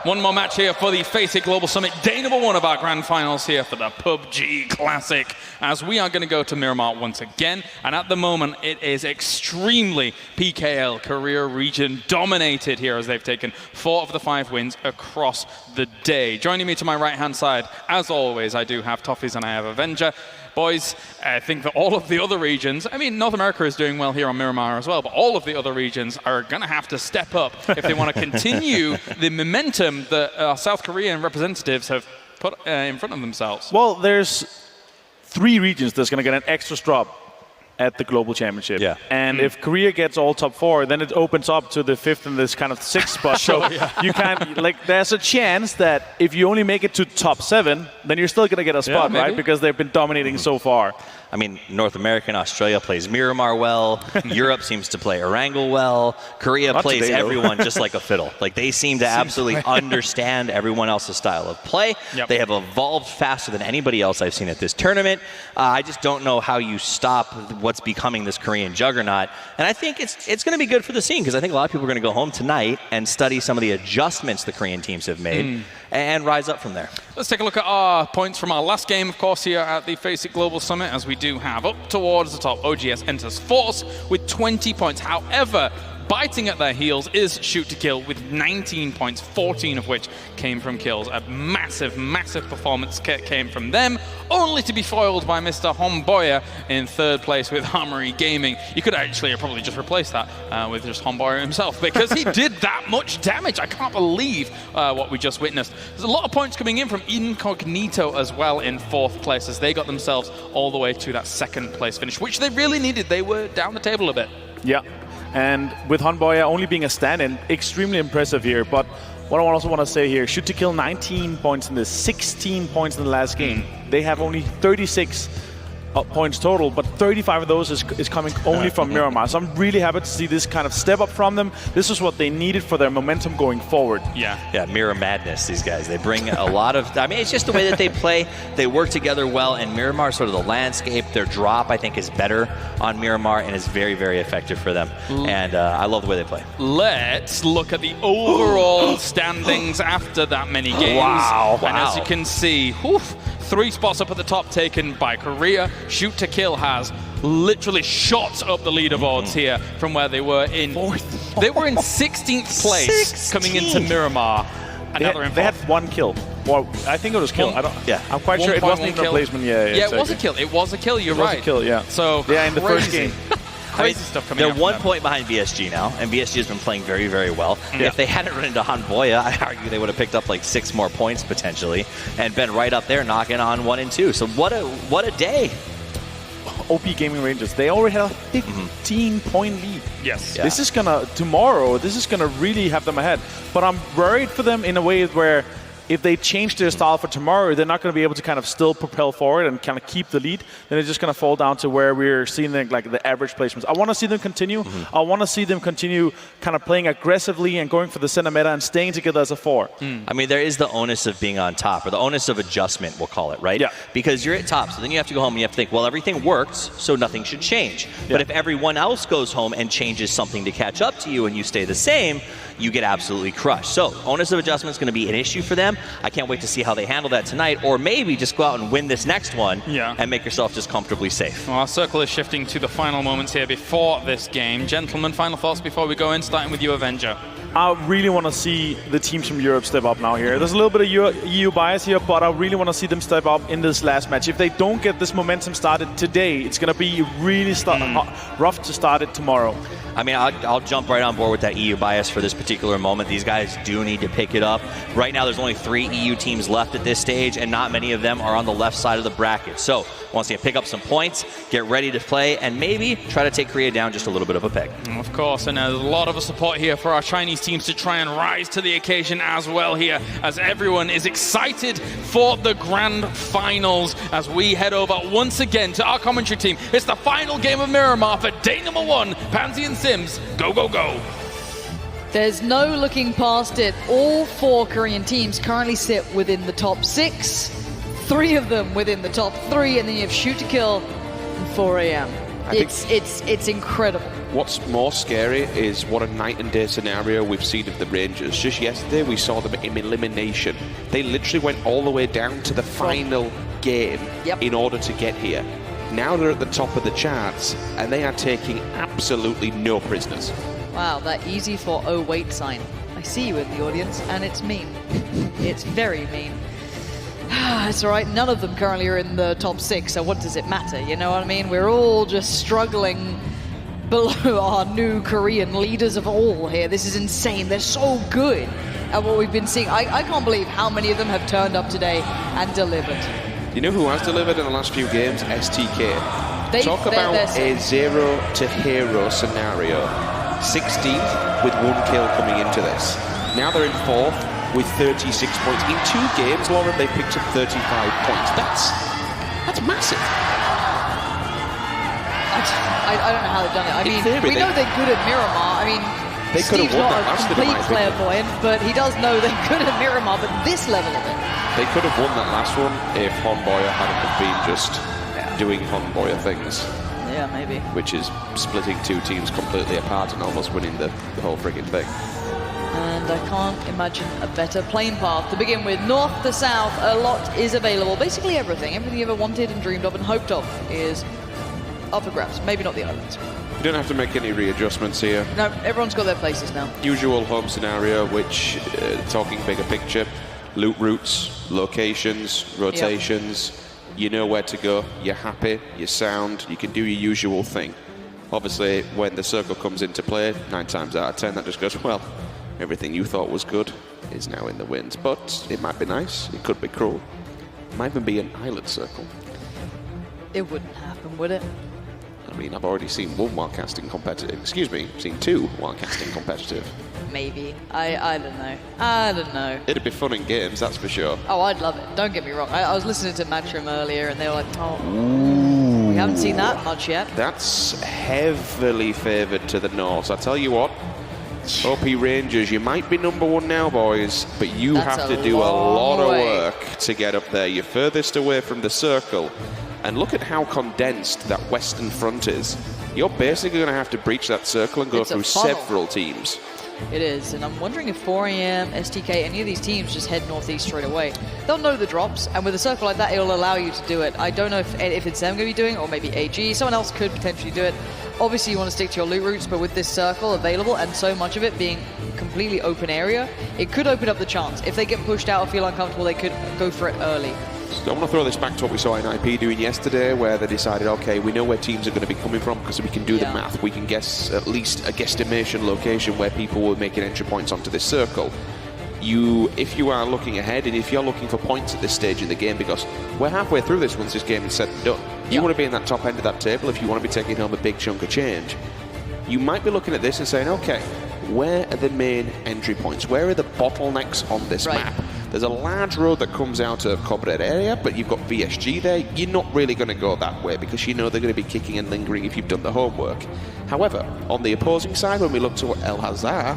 One more match here for the Face It Global Summit. Day number 1 of our grand finals here for the PUBG Classic, as we are going to go to Miramar once again. And at the moment, it is extremely PKL Korea region dominated here, as they've taken 4 of the 5 wins across the day. Joining me to my right-hand side, as always, I do have Toffees and I have Avenger. Boys, I think that all of the other regions, I mean, North America is doing well here on Miramar as well, but all of the other regions are going to have to step up if they want to continue the momentum that our South Korean representatives have put in front of themselves. Well, there's 3 regions that's going to get an extra drop at the Global Championship. Yeah. And if Korea gets all top 4, then it opens up to the 5th and this kind of 6th spot. So you can't, like, there's a chance that if you only make it to top 7, then you're still going to get a spot, right? Because they've been dominating so far. I mean, North America and Australia plays Miramar well. Europe seems to play Erangel well. Korea plays everyone just like a fiddle. Like, they seem to absolutely understand everyone else's style of play. They have evolved faster than anybody else I've seen at this tournament. I just don't know how you stop what's becoming this Korean juggernaut. And I think it's going to be good for the scene, because I think a lot of people are going to go home tonight and study some of the adjustments the Korean teams have made and rise up from there. Let's take a look at our points from our last game, of course, here at the Face It Global Summit, as we do have up towards the top. OGS enters 4th with 20 points. However, biting at their heels is Shoot to Kill with 19 points, 14 of which came from kills. A massive, massive performance came from them, only to be foiled by Mr. Homboya in 3rd place with Armory Gaming. You could actually probably just replace that with just Homboya himself, because he did that much damage. I can't believe what we just witnessed. There's a lot of points coming in from Incognito as well in 4th place, as they got themselves all the way to that 2nd place finish, which they really needed. They were down the table a bit. Yeah. And with Honboya only being a stand-in, extremely impressive here. But what I also want to say here, Shoot to Kill 19 points in this, 16 points in the last game. They have only 36 points total, but 35 of those is coming only from Miramar. So I'm really happy to see this kind of step up from them. This is what they needed for their momentum going forward. Yeah, Mirror Madness, these guys. They bring a lot of, I mean, it's just the way that they play. They work together well, and Miramar, sort of the landscape, their drop, I think, is better on Miramar and is very, very effective for them. And I love the way they play. Let's look at the overall standings after that many games. And as you can see, 3 spots up at the top taken by Korea. Shoot to Kill has literally shot up the leaderboards here from where they were in 4th. They were in 16th place coming into Miramar. They had 1 kill. Well, I think it was kill. I'm quite sure it wasn't even a placement. Yeah, exactly. It was a kill. It was a kill. You're right. It was a kill. Yeah. So yeah, in the first game. Crazy stuff coming They're 1 point behind BSG now, and BSG has been playing very, very well. If they hadn't run into Hanboya, I argue they would have picked up like 6 more points potentially, and been right up there knocking on 1 and 2. So what a day! OP Gaming Rangers, they already have a 15-point lead. Yes. This is gonna tomorrow. This is gonna really have them ahead. But I'm worried for them in a way where, if they change their style for tomorrow, they're not going to be able to kind of still propel forward and kind of keep the lead. Then it's just going to fall down to where we're seeing like the average placements. I want to see them continue. I want to see them continue kind of playing aggressively and going for the center meta and staying together as a 4. I mean, there is the onus of being on top, or the onus of adjustment, we'll call it, right? Yeah. Because you're at top, so then you have to go home and you have to think, well, everything works, so nothing should change. But if everyone else goes home and changes something to catch up to you and you stay the same, you get absolutely crushed. So onus of adjustment is going to be an issue for them. I can't wait to see how they handle that tonight, or maybe just go out and win this next one and make yourself just comfortably safe. Well, our circle is shifting to the final moments here before this game. Gentlemen, final thoughts before we go in, starting with you, Avenger. I really want to see the teams from Europe step up now here. There's a little bit of EU bias here, but I really want to see them step up in this last match. If they don't get this momentum started today, it's going to be really rough to start it tomorrow. I mean, I'll jump right on board with that EU bias for this particular moment. These guys do need to pick it up. Right now, there's only 3 EU teams left at this stage, and not many of them are on the left side of the bracket. So, once you pick up some points, get ready to play, and maybe try to take Korea down just a little bit of a peg. Of course, and there's a lot of support here for our Chinese teams to try and rise to the occasion as well here, as everyone is excited for the grand finals as we head over once again to our commentary team. It's the final game of Miramar for day number 1. Pansy and Sims, go, go, go. There's no looking past it. All 4 Korean teams currently sit within the top 6. 3 of them within the top 3, and then you have Shoot to Kill and 4 AM. It's incredible. what's more scary is what a night and day scenario we've seen of the Rangers. Just yesterday, we saw them in elimination. They literally went all the way down to the final game in order to get here. Now they're at the top of the charts, and they are taking absolutely no prisoners. Wow, that easy for oh wait sign. I see you in the audience, and it's mean. It's very mean. It's all right, none of them currently are in the top 6, so what does it matter? You know what I mean? We're all just struggling below our new Korean leaders of all here. This is insane. They're so good at what we've been seeing. I can't believe how many of them have turned up today and delivered. You know who has delivered in the last few games? STK. Talk about a zero to hero scenario. 16th with 1 kill coming into this. Now they're in 4th with 36 points. In 2 games, Lauren, they picked up 35 points. That's massive. I don't know how they've done it. I mean, we know they're good at Miramar. I mean, they could have won that last Steve's not a complete clairvoyant, but he does know they're good at Miramar, but this level of it. They could have won that last one if Honboya hadn't have been just doing Honboya things. Yeah, maybe. Which is splitting 2 teams completely apart and almost winning the whole friggin' thing. And I can't imagine a better plane path to begin with. North to south, a lot is available. Basically everything you ever wanted and dreamed of and hoped of is up for grabs. Maybe not the islands. You don't have to make any readjustments here. No, everyone's got their places now. Usual home scenario, which, talking bigger picture, loot routes, locations, rotations, you know where to go, you're happy, you're sound, you can do your usual thing. Obviously, when the circle comes into play, 9 times out of 10, that just goes, well, everything you thought was good is now in the wind. But it might be nice, it could be cruel. It might even be an island circle. It wouldn't happen, would it? I mean, I've already seen 1 wildcasting competitive. Excuse me, seen 2 wildcasting competitive. Maybe. I don't know. I don't know. It'd be fun in games, that's for sure. Oh, I'd love it. Don't get me wrong. I was listening to Matchroom earlier, and they were like, oh, we haven't seen that much yet. That's heavily favoured to the north. So I tell you what, OP Rangers, you might be number 1 now, boys, but you have to do a lot of work to get up there. You're furthest away from the circle. And look at how condensed that western front is. You're basically going to have to breach that circle and go through several teams. It is, and I'm wondering if 4AM, STK, any of these teams just head northeast straight away. They'll know the drops, and with a circle like that, it'll allow you to do it. I don't know if it's them going to be doing it, or maybe AG. Someone else could potentially do it. Obviously, you want to stick to your loot routes, but with this circle available and so much of it being completely open area, it could open up the chance. If they get pushed out or feel uncomfortable, they could go for it early. So I want to throw this back to what we saw in IP doing yesterday, where they decided, okay, we know where teams are going to be coming from because we can do the math. We can guess at least a guesstimation location where people will make an entry points onto this circle. If you are looking ahead and if you're looking for points at this stage in the game, because we're halfway through this once this game is said and done. You want to be in that top end of that table if you want to be taking home a big chunk of change. You might be looking at this and saying, okay, where are the main entry points? Where are the bottlenecks on this map? There's a large road that comes out of Cobred area, but you've got VSG there. You're not really going to go that way because you know they're going to be kicking and lingering if you've done the homework. However, on the opposing side, when we look to El Hazar,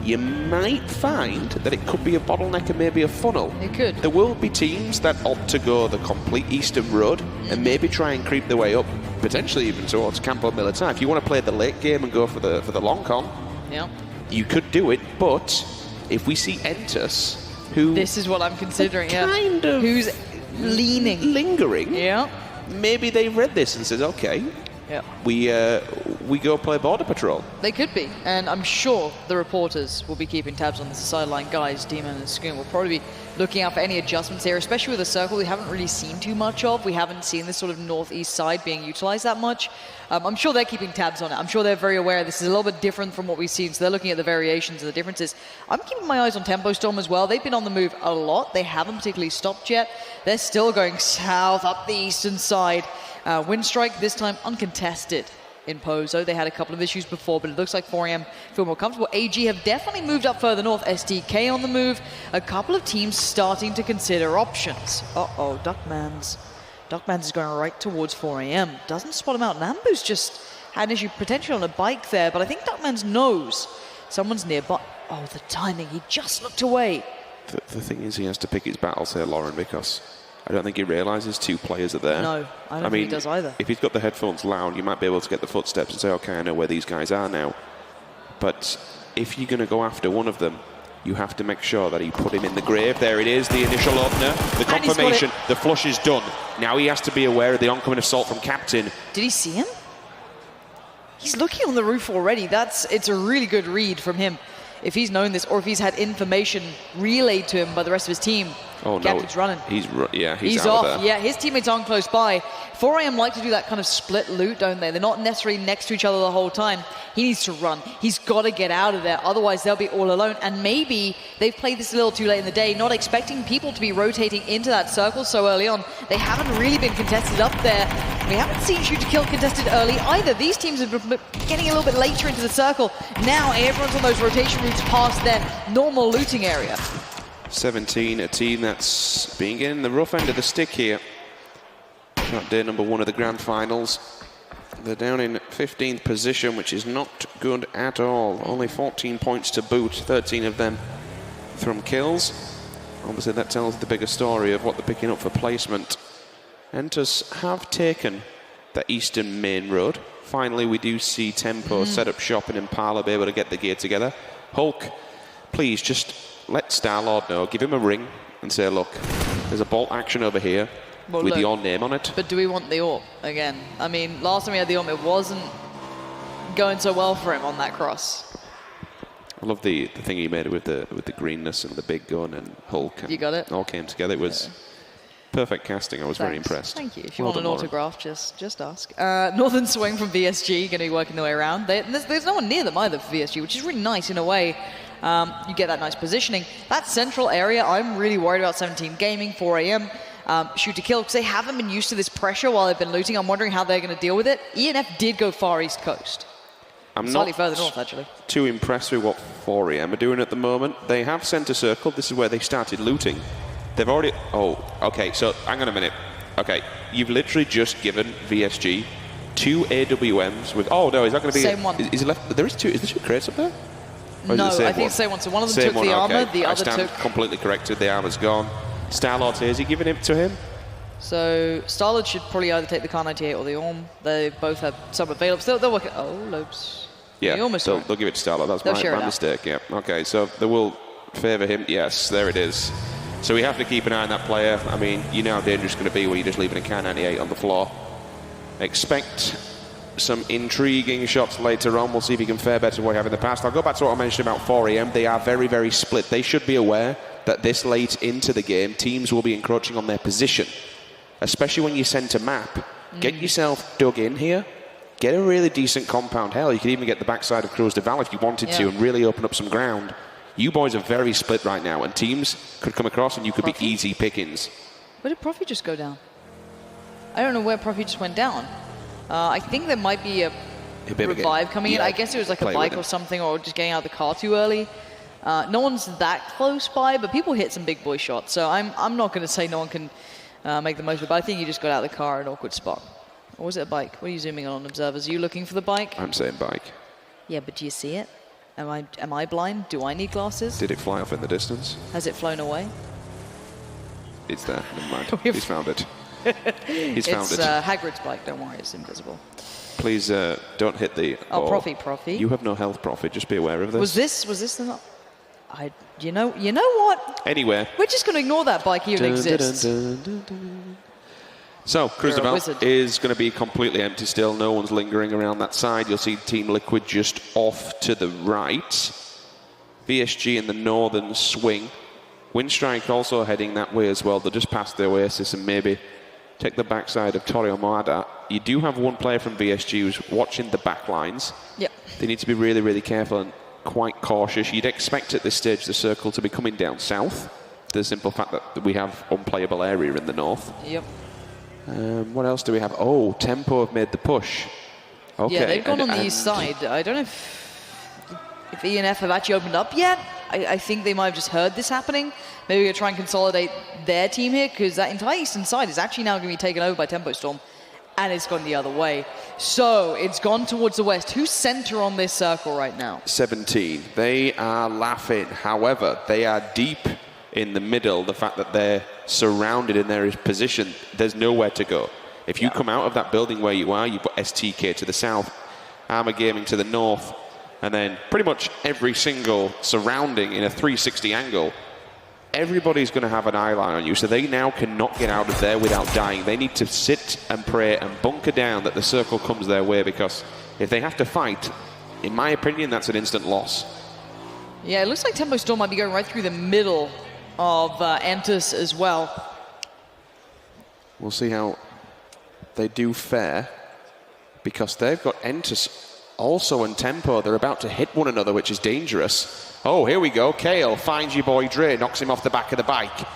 you might find that it could be a bottleneck and maybe a funnel. It could. There will be teams that opt to go the complete eastern road and maybe try and creep their way up, potentially even towards Campo Militar. If you want to play the late game and go for the long con, you could do it. But if we see Entus, who this is what I'm considering, kind of who's lingering, maybe they've read this and says, okay, we go play Border Patrol. They could be, and I'm sure the reporters will be keeping tabs on this. The sideline guys, Demon and Skoon, will probably be looking out for any adjustments here, especially with a circle we haven't really seen too much of. We haven't seen this sort of northeast side being utilized that much. I'm sure they're keeping tabs on it. I'm sure they're very aware this is a little bit different from what we've seen, so they're looking at the variations and the differences. I'm keeping my eyes on Tempo Storm as well. They've been on the move a lot. They haven't particularly stopped yet. They're still going south, up the eastern side. Windstrike, this time uncontested in Pozo. They had a couple of issues before, but it looks like 4AM feel more comfortable. AG have definitely moved up further north. STK on the move. A couple of teams starting to consider options. Uh-oh, Duckmans. Duckmans is going right towards 4AM. Doesn't spot him out. Nambu's just had an issue potentially on a bike there, but I think Duckmans knows someone's nearby. Oh, the timing. He just looked away. The thing is, he has to pick his battles here, Lauren, because I don't think he realises 2 players are there. No, I don't think he does either. If he's got the headphones loud, you might be able to get the footsteps and say, okay, I know where these guys are now. But if you're going to go after one of them, you have to make sure that you put him in the grave. There it is, the initial opener, the confirmation, the flush is done. Now he has to be aware of the oncoming assault from Captain. Did he see him? He's looking on the roof already. It's a really good read from him. If he's known this, or if he's had information relayed to him by the rest of his team. Oh no, Captain's running. He's He's out off. of there. Yeah, his teammates aren't close by. 4AM like to do that kind of split loot, don't they? They're not necessarily next to each other the whole time. He needs to run. He's got to get out of there. Otherwise, they'll be all alone. And maybe they've played this a little too late in the day, not expecting people to be rotating into that circle so early on. They haven't really been contested up there. We haven't seen shoot to kill contested early either. These teams have been getting a little bit later into the circle. Now everyone's on those rotation routes past their normal looting area. 17, a team that's being in the rough end of the stick here. Not day number 1 of the grand finals. They're down in 15th position, which is not good at all. Only 14 points to boot, 13 of them from kills. Obviously that tells the bigger story of what they're picking up for placement. Entus have taken the eastern main road. Finally we do see Tempo set up shop and Impala be able to get the gear together. Hulk, please just let Star-Lord know, give him a ring and say, look, there's a bolt action over here with your name on it. But do we want the AWP again? I mean, last time we had the AWP, it wasn't going so well for him on that cross. I love the thing he made with the greenness and the big gun and Hulk. And you got it? All came together. It was perfect casting. I was very impressed. Thank you. If you want an autograph, just ask. Northern Swing from VSG, going to be working their way around. There's no one near them either for VSG, which is really nice in a way. You get that nice positioning. That central area, I'm really worried about 17 Gaming, 4AM. Shoot to kill, because they haven't been used to this pressure while they've been looting. I'm wondering how they're going to deal with it. ENF did go far east coast. I'm slightly not further north, actually. Too impressed with what 4AM are doing at the moment. They have center circle. This is where they started looting. They've already... Oh, okay, so hang on a minute. Okay, you've literally just given VSG 2 AWMs with... Oh, no, is that going to be... Same one. Is it left? There is 2. Is there 2 crates up there? No, I think it's the same one. So one of them took the armor, the other took... completely corrected. The armor's gone. Star-Lord here, is he giving it to him? So Star-Lord should probably either take the Kar 98 or the Orm. They both have some available. So they'll work it. Oh, Lopes. Yeah, they'll give it to Star-Lord. That's my mistake, yeah. Okay, so they will favour him. Yes, there it is. So we have to keep an eye on that player. I mean, you know how dangerous it's going to be when you're just leaving a Kar 98 on the floor. Expect some intriguing shots later on. We'll see if he can fare better than what we have in the past. I'll go back to what I mentioned about 4AM. They are very, very split. They should be aware that this late into the game, teams will be encroaching on their position, especially when you send to map. Get yourself dug in here. Get a really decent compound. Hell, you could even get the backside of Cruz de Val if you wanted to and really open up some ground. You boys are very split right now, and teams could come across and you could be easy pickings. Where did Profi just go down? I don't know where Profi just went down. I think there might be a revive coming in. I guess it was like a bike or something, or just getting out of the car too early. No one's that close by, but people hit some big boy shots. So I'm not going to say no one can make the most of it, but I think you just got out of the car at an awkward spot. Or was it a bike? What are you zooming on observers? Are you looking for the bike? I'm saying bike. Yeah, but do you see it? Am I blind? Do I need glasses? Did it fly off in the distance? Has it flown away? It's there. Never mind. He's found it. He's found it. It's Hagrid's bike. Don't worry, it's invisible. Please don't hit the... Oh, Profi. You have no health, Profi. Just be aware of this. Was this the... You know what? Anyway. We're just going to ignore that bike even exists. So, Cruz de Val is going to be completely empty still. No one's lingering around that side. You'll see Team Liquid just off to the right. VSG in the northern swing. Windstrike also heading that way as well. They'll just pass the Oasis and maybe take the backside of Torrio Moada. You do have one player from VSG who's watching the back lines. Yep. They need to be really, really careful and quite cautious. You'd expect at this stage the circle to be coming down south. The simple fact that we have unplayable area in the north. Yep. What else do we have? Oh, Tempo have made the push. Okay. Yeah, they've gone on the east side. I don't know if ENF have actually opened up yet. I think they might have just heard this happening. Maybe we're going to try and consolidate their team here, because that entire eastern side is actually now going to be taken over by Tempo Storm, and it's gone the other way. So it's gone towards the west. Who's center on this circle right now? 17. They are laughing. However, they are deep in the middle, the fact that they're surrounded in their position, there's nowhere to go. If you come out of that building where you are, you've got STK to the south, Armour Gaming to the north, and then pretty much every single surrounding in a 360 angle, everybody's going to have an eye line on you, so they now cannot get out of there without dying. They need to sit and pray and bunker down that the circle comes their way, because if they have to fight, in my opinion, that's an instant loss. Yeah, it looks like Tempo Storm might be going right through the middle of Entus as well. We'll see how they do fare, because they've got Entus also in Tempo. They're about to hit one another, which is dangerous. Oh, here we go. Kale finds your boy Dre, knocks him off the back of the bike.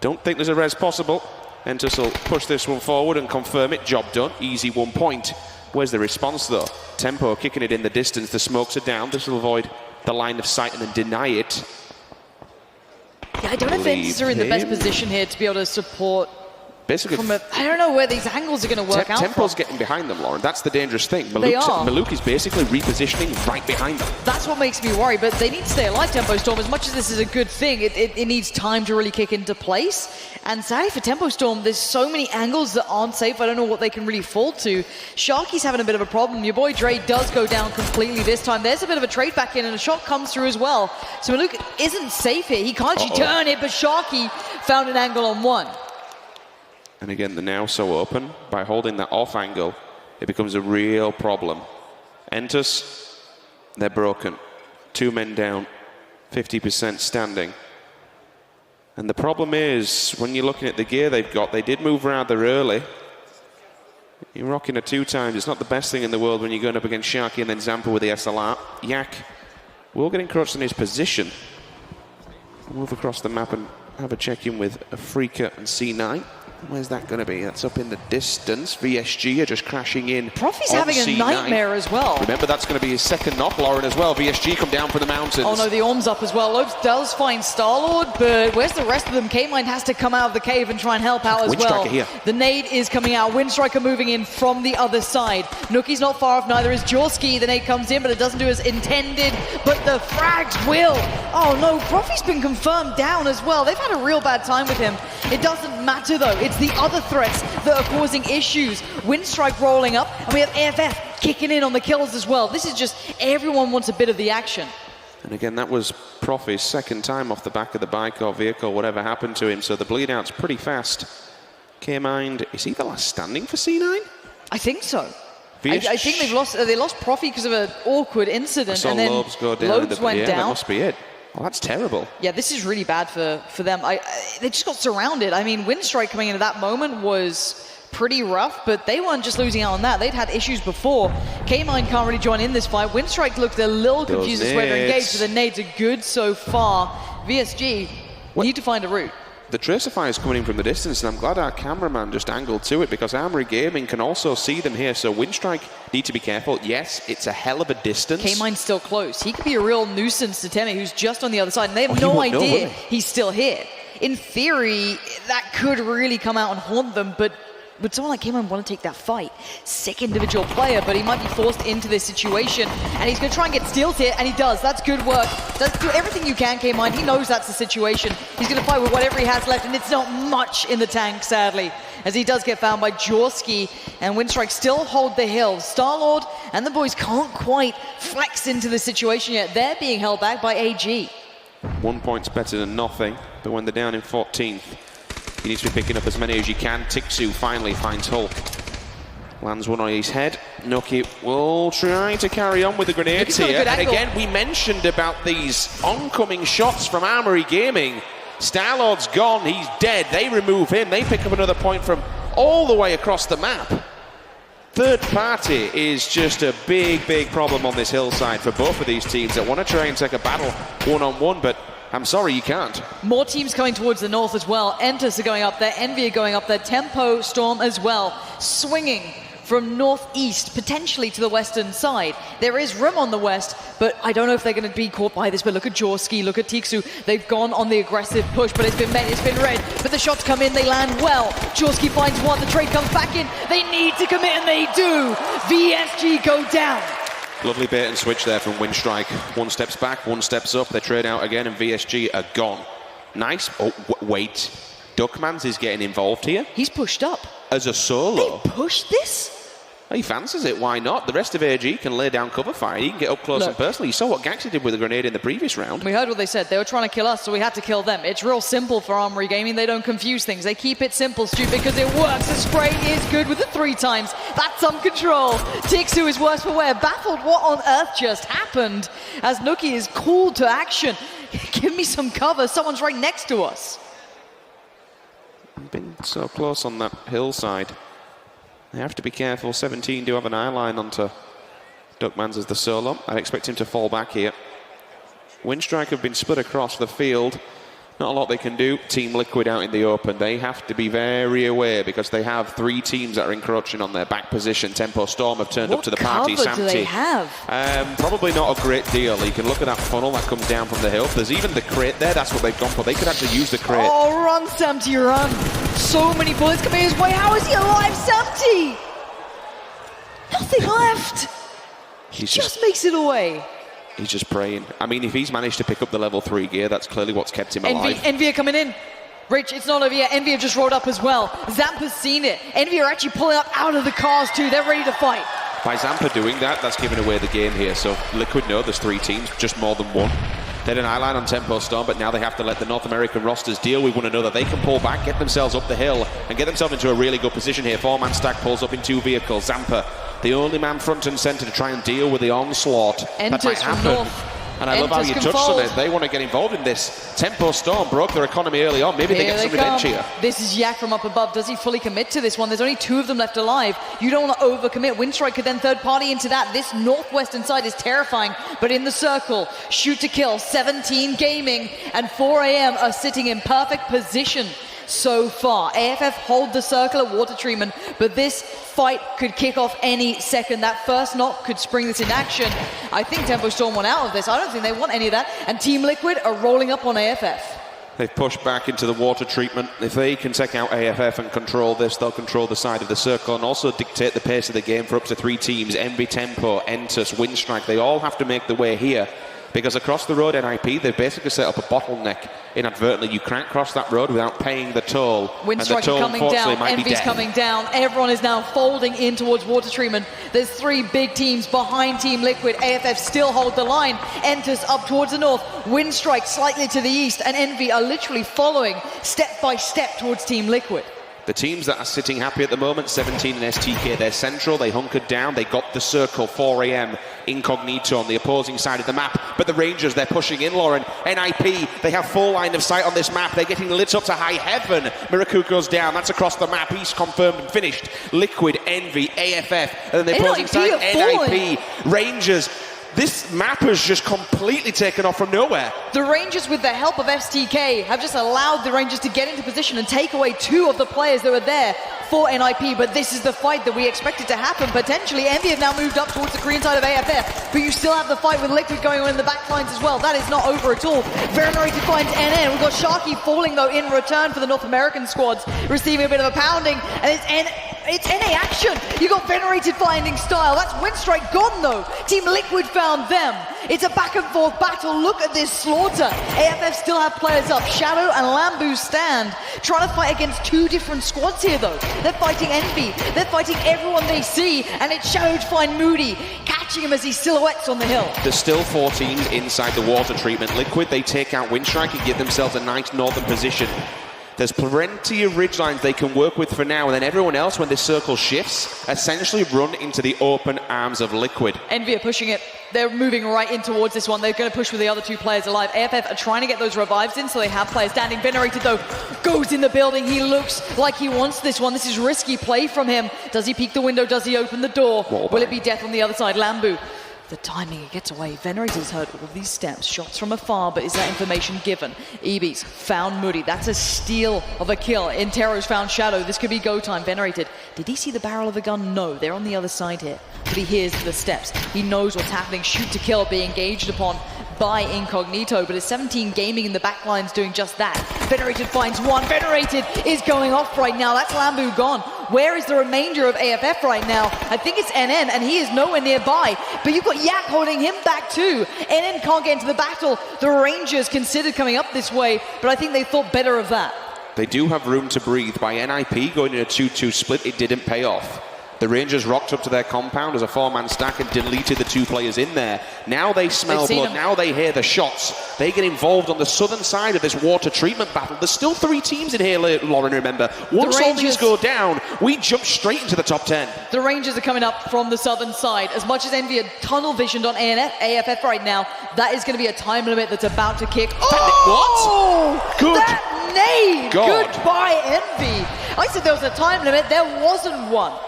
Don't think there's a res possible. Entus will push this one forward and confirm it. Job done. Easy 1 point. Where's the response, though? Tempo kicking it in the distance. The smokes are down. This will avoid the line of sight and then deny it. Yeah, I don't know if Entus are in the best position here to be able to support. Basically, I don't know where these angles are going to work out. Tempo's getting behind them, Lauren. That's the dangerous thing. Maluk is basically repositioning right behind them. That's what makes me worry, but they need to stay alive, Tempo Storm. As much as this is a good thing, it needs time to really kick into place. And sadly for Tempo Storm, there's so many angles that aren't safe. I don't know what they can really fall to. Sharky's having a bit of a problem. Your boy Dre does go down completely this time. There's a bit of a trade back in, and a shot comes through as well. So Maluk isn't safe here. He can't actually turn it, but Sharky found an angle on one. And again, they're now so open. By holding that off angle, it becomes a real problem. Entus, they're broken. 2 men down, 50% standing. And the problem is, when you're looking at the gear they've got, they did move rather early. You're rocking a 2 times. It's not the best thing in the world when you're going up against Sharky and then Zampa with the SLR. Yak will get encroached in his position. Move across the map and have a check-in with Afrika and C9. Where's that going to be? That's up in the distance. VSG are just crashing in. Profi's having a nightmare as well. Remember, that's going to be his second knock, Lauren, as well. VSG come down from the mountains. Oh no, the Orm's up as well. Lopes does find Star-Lord, but where's the rest of them? K-Mine has to come out of the cave and try and help out as well. Here. The nade is coming out. Windstriker moving in from the other side. Nuki's not far off, neither is Jorski. The nade comes in, but it doesn't do as intended. But the frags will. Oh no, Profi's been confirmed down as well. They've had a real bad time with him. It doesn't matter though. It's the other threats that are causing issues. Windstrike rolling up, and we have AFF kicking in on the kills as well. This is just, everyone wants a bit of the action. And again, that was Profi's second time off the back of the bike or vehicle, whatever happened to him, so the bleed out's pretty fast. K-Mind, is he the last standing for C9? I think so. I think they lost Profi because of an awkward incident, and then Lobes go down. Lobes went down. That must be it. Well, that's terrible. Yeah, this is really bad for them. They just got surrounded. I mean, Windstrike coming into that moment was pretty rough, but they weren't just losing out on that. They'd had issues before. K-Mine can't really join in this fight. Windstrike looked a little confused as to where to engage, but the nades are good so far. VSG need to find a route. The Tracer fire is coming in from the distance, and I'm glad our cameraman just angled to it, because Armory Gaming can also see them here, so Windstrike need to be careful. Yes, it's a hell of a distance. K-Mine's still close. He could be a real nuisance to Temi, who's just on the other side, and they have no idea he's still here. In theory, that could really come out and haunt them, but would someone like K-Mine want to take that fight? Sick individual player, but he might be forced into this situation, and he's going to try and get steals here, and he does. That's good work. Do everything you can, K-Mine. He knows that's the situation. He's going to fight with whatever he has left, and it's not much in the tank, sadly, as he does get found by Jorski, and Windstrike still hold the hill. Star-Lord and the boys can't quite flex into the situation yet. They're being held back by AG. 1 point's better than nothing, but when they're down in 14th, you need to be picking up as many as you can. Tixu finally finds Hulk. Lands one on his head. Nuki will try to carry on with the grenades here. And again, we mentioned about these oncoming shots from Armory Gaming. Star-Lord's gone, he's dead. They remove him, they pick up another point from all the way across the map. Third party is just a big, big problem on this hillside for both of these teams that want to try and take a battle one-on-one, but I'm sorry, you can't. More teams coming towards the north as well. Entus are going up there, Envy are going up there, Tempo Storm as well, swinging from northeast, potentially to the western side. There is room on the west, but I don't know if they're going to be caught by this. But look at Jorski, look at Tixu. They've gone on the aggressive push, but it's been met, it's been read. But the shots come in, they land well. Jorski finds one, the trade comes back in. They need to commit, and they do. VSG go down. Lovely bait and switch there from Windstrike. One steps back, one steps up. They trade out again, and VSG are gone. Nice. Oh, wait. Duckmans is getting involved here. He's pushed up. As a solo. They pushed this? He fancies it, why not? The rest of AG can lay down cover fire. He can get up close and personal. You saw what Gaxi did with a grenade in the previous round. We heard what they said. They were trying to kill us, so we had to kill them. It's real simple for Armory Gaming. They don't confuse things. They keep it simple, Stu, because it works. The spray is good with the 3 times. That's some control. Tixu is worse for wear. Baffled what on earth just happened as Nuki is called to action. Give me some cover. Someone's right next to us. I've been so close on that hillside. They have to be careful. 17 do have an eye line onto Duckmans as the solo. I'd expect him to fall back here. Windstrike have been split across the field. Not a lot they can do. Team Liquid out in the open. They have to be very aware because they have 3 teams that are encroaching on their back position. Tempo Storm have turned up to the party. What cover do they have? Probably not a great deal. You can look at that funnel that comes down from the hill. There's even the crate there. That's what they've gone for. They could actually use the crate. Oh, run, Samty, run. So many bullets coming his way. How is he alive, Samty? Nothing left. He just makes it away. He's just praying. I mean, if he's managed to pick up the level 3 gear, that's clearly what's kept him alive. Envy are coming in. Rich, it's not over yet. Envy have just rolled up as well. Zampa's seen it. Envy are actually pulling up out of the cars too. They're ready to fight. By Zampa doing that, that's giving away the game here. So Liquid know there's 3 teams, just more than 1. They had an eyeline on Tempo Storm, but now they have to let the North American rosters deal. We want to know that they can pull back, get themselves up the hill, and get themselves into a really good position here. 4-man stack pulls up in 2 vehicles. Zampa, the only man front and centre to try and deal with the onslaught that might happen. And I love how you touched on it. They want to get involved in this. Tempo Storm broke their economy early on. Maybe they get some revenge here. This is Yak from up above. Does he fully commit to this one? There's only 2 of them left alive. You don't want to overcommit. Windstrike could then third party into that. This northwestern side is terrifying. But in the circle, shoot to kill. 17 Gaming and 4am are sitting in perfect position so far. AFF hold the circle at water treatment, but this fight could kick off any second. That first knock could spring this in action. I think Tempo Storm want out of this. I don't think they want any of that. And Team Liquid are rolling up on AFF. They've pushed back into the water treatment. If they can take out AFF and control this, they'll control the side of the circle and also dictate the pace of the game for up to 3 teams. Envy, Tempo, Entus, Windstrike, they all have to make the way here. Because across the road, NIP, they've basically set up a bottleneck inadvertently. You can't cross that road without paying the toll. Windstrike coming down, Envy's coming down. Everyone is now folding in towards water treatment. There's 3 big teams behind Team Liquid. AFF still hold the line. Entus up towards the north. Windstrike slightly to the east. And Envy are literally following step by step towards Team Liquid. The teams that are sitting happy at the moment, 17 and STK, they're central, they hunkered down, they got the circle, 4am, incognito on the opposing side of the map. But the Rangers, they're pushing in, Lauren. NIP, they have full line of sight on this map. They're getting lit up to high heaven. Miraku goes down, that's across the map. He's confirmed and finished. Liquid, Envy, AFF, and then the opposing side, NIP, Rangers. This map has just completely taken off from nowhere. The Rangers, with the help of STK, have just allowed the Rangers to get into position and take away 2 of the players that were there for NIP, but this is the fight that we expected to happen. Potentially, Envy have now moved up towards the Korean side of AFF, but you still have the fight with Liquid going on in the back lines as well. That is not over at all. Venerated finds NN. We've got Sharky falling, though, in return for the North American squads, receiving a bit of a pounding, and it's NA action. You got Venerated finding style. That's Windstrike gone, though. Team Liquid found them. It's a back and forth battle. Look at this slaughter. AFF still have players up. Shadow and Lambu stand, trying to fight against 2 different squads here, though. They're fighting Envy. They're fighting everyone they see, and it's Shadow to find Moody, catching him as he silhouettes on the hill. There's still 4 teams inside the water treatment. Liquid, they take out Windstrike and give themselves a nice northern position. There's plenty of ridgelines they can work with for now, and then everyone else, when this circle shifts, essentially run into the open arms of Liquid. Envy are pushing it. They're moving right in towards this one. They're going to push with the other 2 players alive. AFF are trying to get those revives in, so they have players standing. Venerated, though, goes in the building. He looks like he wants this one. This is risky play from him. Does he peek the window? Does he open the door? Will it be death on the other side? Lambu. The timing, it gets away. Venerator's heard all these steps, shots from afar, but is that information given? EB's found Moody. That's a steal of a kill. Intero's found Shadow. This could be go time. Venerated. Did he see the barrel of the gun? No, they're on the other side here. But he hears the steps. He knows what's happening. Shoot to kill, being engaged upon by Incognito, but it's 17 Gaming in the back lines doing just that. Venerated finds one. Venerated is going off right now. That's Lambu gone. Where is the remainder of AFF right now? I think it's NN, and he is nowhere nearby. But you've got Yak holding him back too. NN can't get into the battle. The Rangers considered coming up this way, but I think they thought better of that. They do have room to breathe. By NIP going in a 2-2 split, it didn't pay off. The Rangers rocked up to their compound as a 4-man stack and deleted the 2 players in there. Now they smell blood, now they hear the shots. They get involved on the southern side of this water treatment battle. There's still 3 teams in here, Lauren, remember. Once all these go down, we jump straight into the top 10. The Rangers are coming up from the southern side. As much as Envy are tunnel visioned on AFF right now, that is going to be a time limit that's about to kick. Oh! What? Good. That nade! God. Goodbye, Envy. I said there was a time limit, there wasn't one.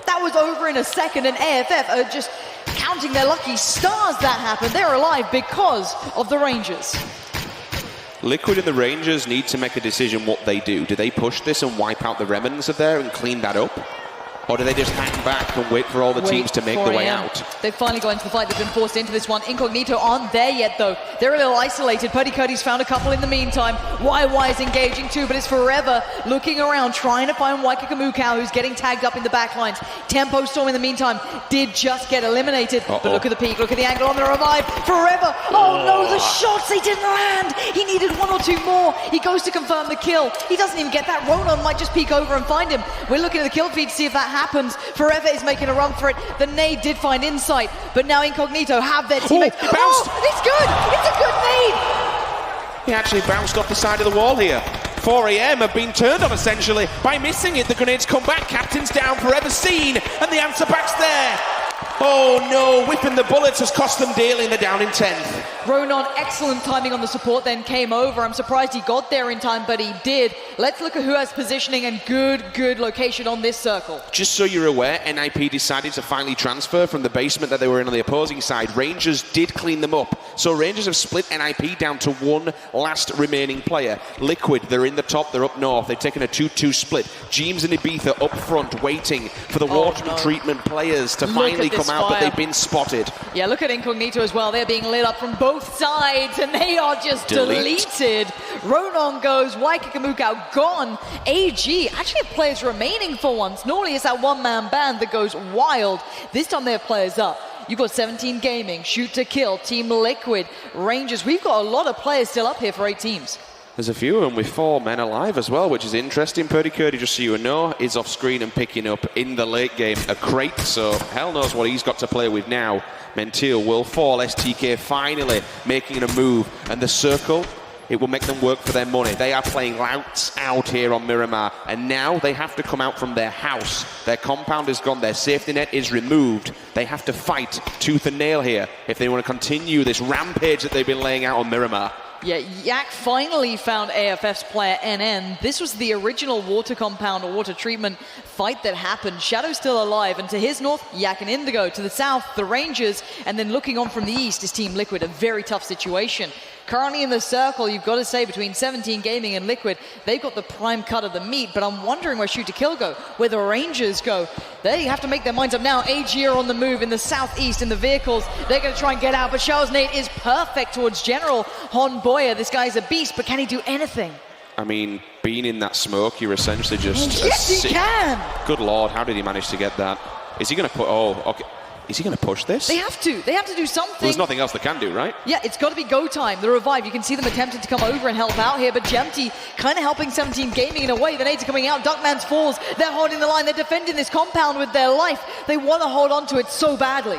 That was over in a second, and AFF are just counting their lucky stars that happened. They're alive because of the Rangers. Liquid and the Rangers need to make a decision what they do. Do they push this and wipe out the remnants of there and clean that up? Or do they just hang back and wait for all the teams to make the way out? They've finally got into the fight. They've been forced into this one. Incognito aren't there yet, though. They're a little isolated. Purdy Curdy's found a couple in the meantime. YY is engaging too, but it's Forever looking around, trying to find Waikakamukau, who's getting tagged up in the back lines. Tempo Storm in the meantime did just get eliminated. But look at the peak, look at the angle on the revive. Forever, oh no, the shots, they didn't land. He needed 1 or 2 more. He goes to confirm the kill. He doesn't even get that. Ronan might just peek over and find him. We're looking at the kill feed to see if that happens. Forever is making a run for it. The nade did find Insight, but now Incognito have their teammates. It's good! It's a good nade! He actually bounced off the side of the wall here. 4am have been turned on essentially by missing it. The grenades come back, Captain's down, Forever seen, and the answer back's there. Oh no, whipping the bullets has cost them dearly, and they're down in 10th. Ronan, excellent timing on the support, then came over. I'm surprised he got there in time, but he did. Let's look at who has positioning and good location on this circle. Just so you're aware, NIP decided to finally transfer from the basement that they were in on the opposing side. Rangers did clean them up. So Rangers have split NIP down to 1 last remaining player. Liquid, they're in the top, they're up north. They've taken a 2-2 split. Jeems and Ibiza up front, waiting for the water treatment players to finally come out, but they've been spotted. Yeah, look at Incognito as well. They're being lit up from both sides, and they are just deleted. Ronan goes, Waikakamukau gone. AG actually have players remaining for once. Normally it's that 1-man band that goes wild. This time they have players up. You've got 17 Gaming, Shoot to Kill, Team Liquid, Rangers. We've got a lot of players still up here for 8 teams. There's a few of them with 4 men alive as well, which is interesting. Purdy Curdy, just so you know, is off screen and picking up in the late game a crate, so hell knows what he's got to play with now. Mentil will fall. STK finally making a move, and the circle, it will make them work for their money. They are playing lights out here on Miramar, and now they have to come out from their house. Their compound is gone, their safety net is removed. They have to fight tooth and nail here if they want to continue this rampage that they've been laying out on Miramar. Yeah, Yak finally found AFF's player NN. This was the original water compound or water treatment fight that happened. Shadow's still alive, and to his north, Yak and Indigo. To the south, the Rangers, and then looking on from the east is Team Liquid. A very tough situation. Currently in the circle, you've got to say, between 17 Gaming and Liquid, they've got the prime cut of the meat, but I'm wondering where Shoot to Kill go, where the Rangers go. They have to make their minds up now. AG are on the move in the southeast in the vehicles. They're going to try and get out, but Charles Nate is perfect towards General Honboya. This guy's a beast, but can he do anything? I mean, being in that smoke, you're essentially just... Yes, he can! Good Lord, how did he manage to get that? Is he going to put... Oh, okay. Is he going to push this? They have to. They have to do something. Well, there's nothing else they can do, right? Yeah, it's got to be go time. The revive. You can see them attempting to come over and help out here, but Gemty kind of helping 17 Gaming in a way. The nades are coming out. Duckman's falls. They're holding the line. They're defending this compound with their life. They want to hold on to it so badly.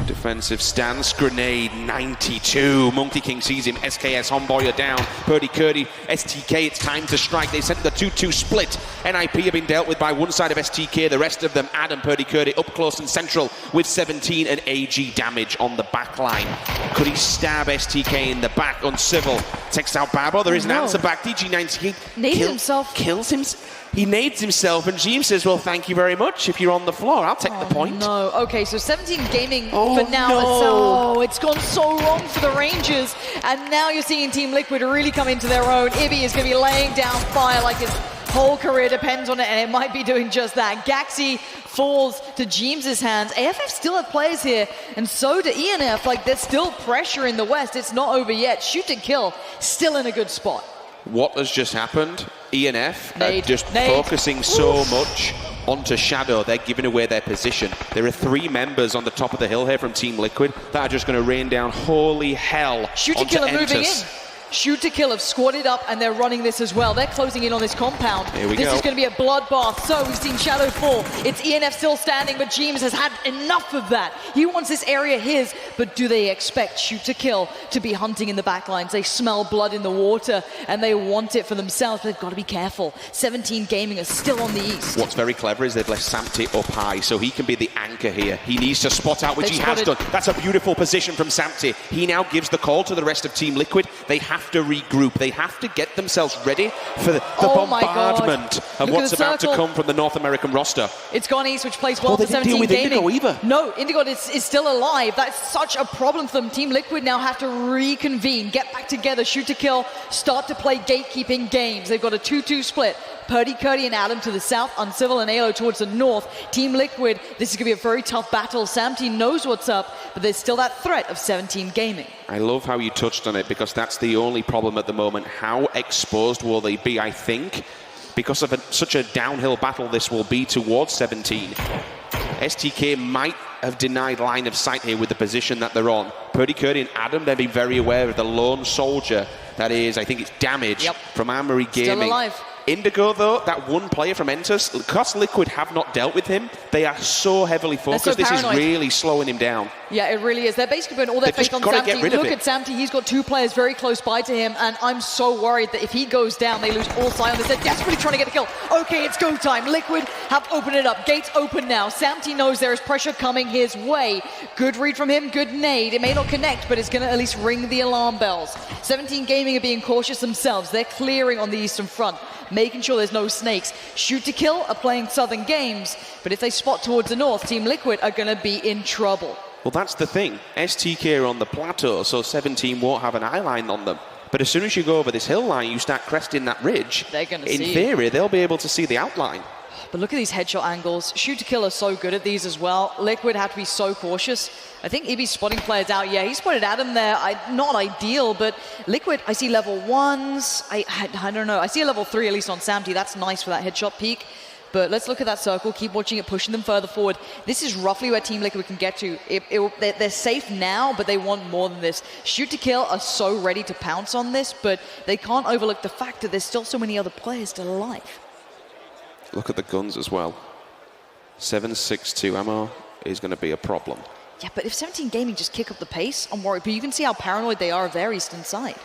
Defensive stance, grenade, 92. Monkey King sees him. SKS, Honboya down. Purdy Curdy, STK, it's time to strike. They sent the 2-2 split. NIP have been dealt with by one side of STK. The rest of them, Adam, Purdy Curdy, up close and central with 17 and AG damage on the back line. Could he stab STK in the back? Uncivil. Takes out Babo. There is an answer back. DG98 nades himself. Kills him. He nades himself, and Jeems says, well, thank you very much. If you're on the floor, I'll take the point. No. Okay, so 17 Gaming for now. No. It's gone so wrong for the Rangers. And now you're seeing Team Liquid really come into their own. Ibby is going to be laying down fire like his whole career depends on it, and it might be doing just that. Gaxi falls to Jeems' hands. AFF still have players here, and so do ENF. Like, there's still pressure in the West. It's not over yet. Shoot to Kill, still in a good spot. What has just happened ENF are just focusing so much onto Shadow, they're giving away their position. There are 3 members on the top of the hill here from Team Liquid that are just going to rain down holy hell Shoot to onto Kill are moving in. Entus. Shoot to Kill have squatted up and they're running this as well. They're closing in on this compound. This is going to be a bloodbath. So we've seen Shadow fall. It's ENF still standing, but James has had enough of that. He wants this area his, but do they expect Shoot to Kill to be hunting in the backlines? They smell blood in the water and they want it for themselves, but they've got to be careful. 17 Gaming are still on the east. What's very clever is they've left Samti up high, so he can be the anchor here. He needs to spot out, which he has done. That's a beautiful position from Samti. He now gives the call to the rest of Team Liquid. They have to regroup. They have to get themselves ready for the bombardment of what's about to come from the North American roster. It's gone east, which plays well for 17 Gaming. Indigo either. No, Indigo is still alive. That's such a problem for them. Team Liquid now have to reconvene, get back together, Shoot to Kill, start to play gatekeeping games. They've got a 2-2 split. Purdy, Curdy, and Adam to the south, Uncivil and Alo towards the north. Team Liquid, this is going to be a very tough battle. Samti knows what's up, but there's still that threat of 17 Gaming. I love how you touched on it, because that's the only problem at the moment. How exposed will they be, I think, because of such a downhill battle this will be towards 17. STK might have denied line of sight here with the position that they're on. Purdy, Curdy, and Adam, they'll be very aware of the lone soldier that is, I think it's Damage from Armory Gaming. Still alive. Indigo, though, that one player from Entus, because Liquid have not dealt with him, they are so heavily focused. This is really slowing him down. Yeah, it really is. They're basically putting all their faith on Samti. Look at Samti, he's got 2 players very close by to him, and I'm so worried that if he goes down, they lose all sight on this. They're desperately trying to get a kill. Okay, it's go time. Liquid have opened it up. Gates open now. Samti knows there is pressure coming his way. Good read from him, good nade. It may not connect, but it's going to at least ring the alarm bells. 17 Gaming are being cautious themselves. They're clearing on the eastern front, making sure there's no snakes. Shoot to Kill are playing Southern games, but if they spot towards the north, Team Liquid are going to be in trouble. Well, that's the thing. STK are on the plateau, so 17 won't have an eye line on them. But as soon as you go over this hill line, you start cresting that ridge. They're going to see. In theory, they'll be able to see the outline. But look at these headshot angles. Shoot to Kill are so good at these as well. Liquid have to be so cautious. I think Ibby's spotting players out. Yeah, he spotted Adam there. Not ideal, but Liquid, I see level 1s. I don't know. I see a level 3 at least on Samti. That's nice for that headshot peak. But let's look at that circle, keep watching it, pushing them further forward. This is roughly where Team Liquid can get to. They're safe now, but they want more than this. Shoot to Kill are so ready to pounce on this, but they can't overlook the fact that there's still so many other players still alive. Look at the guns as well. 7.62 ammo is going to be a problem. Yeah, but if 17 Gaming just kick up the pace, I'm worried. But you can see how paranoid they are of their eastern side.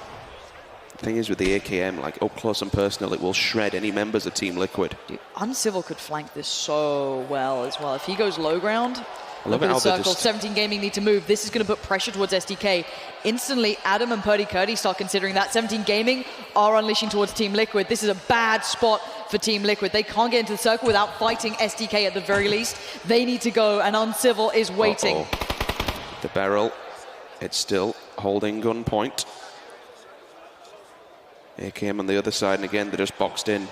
The thing is with the AKM, like up close and personal, it will shred any members of Team Liquid. Dude, Uncivil could flank this so well as well. If he goes low ground, look at the circle. 17 Gaming need to move. This is going to put pressure towards STK. Instantly, Adam and Purdy Curdy start considering that. 17 Gaming are unleashing towards Team Liquid. This is a bad spot for Team Liquid. They can't get into the circle without fighting STK at the very least. They need to go, and Uncivil is waiting. The barrel, it's still holding gunpoint. AKM on the other side, and again, they're just boxed in.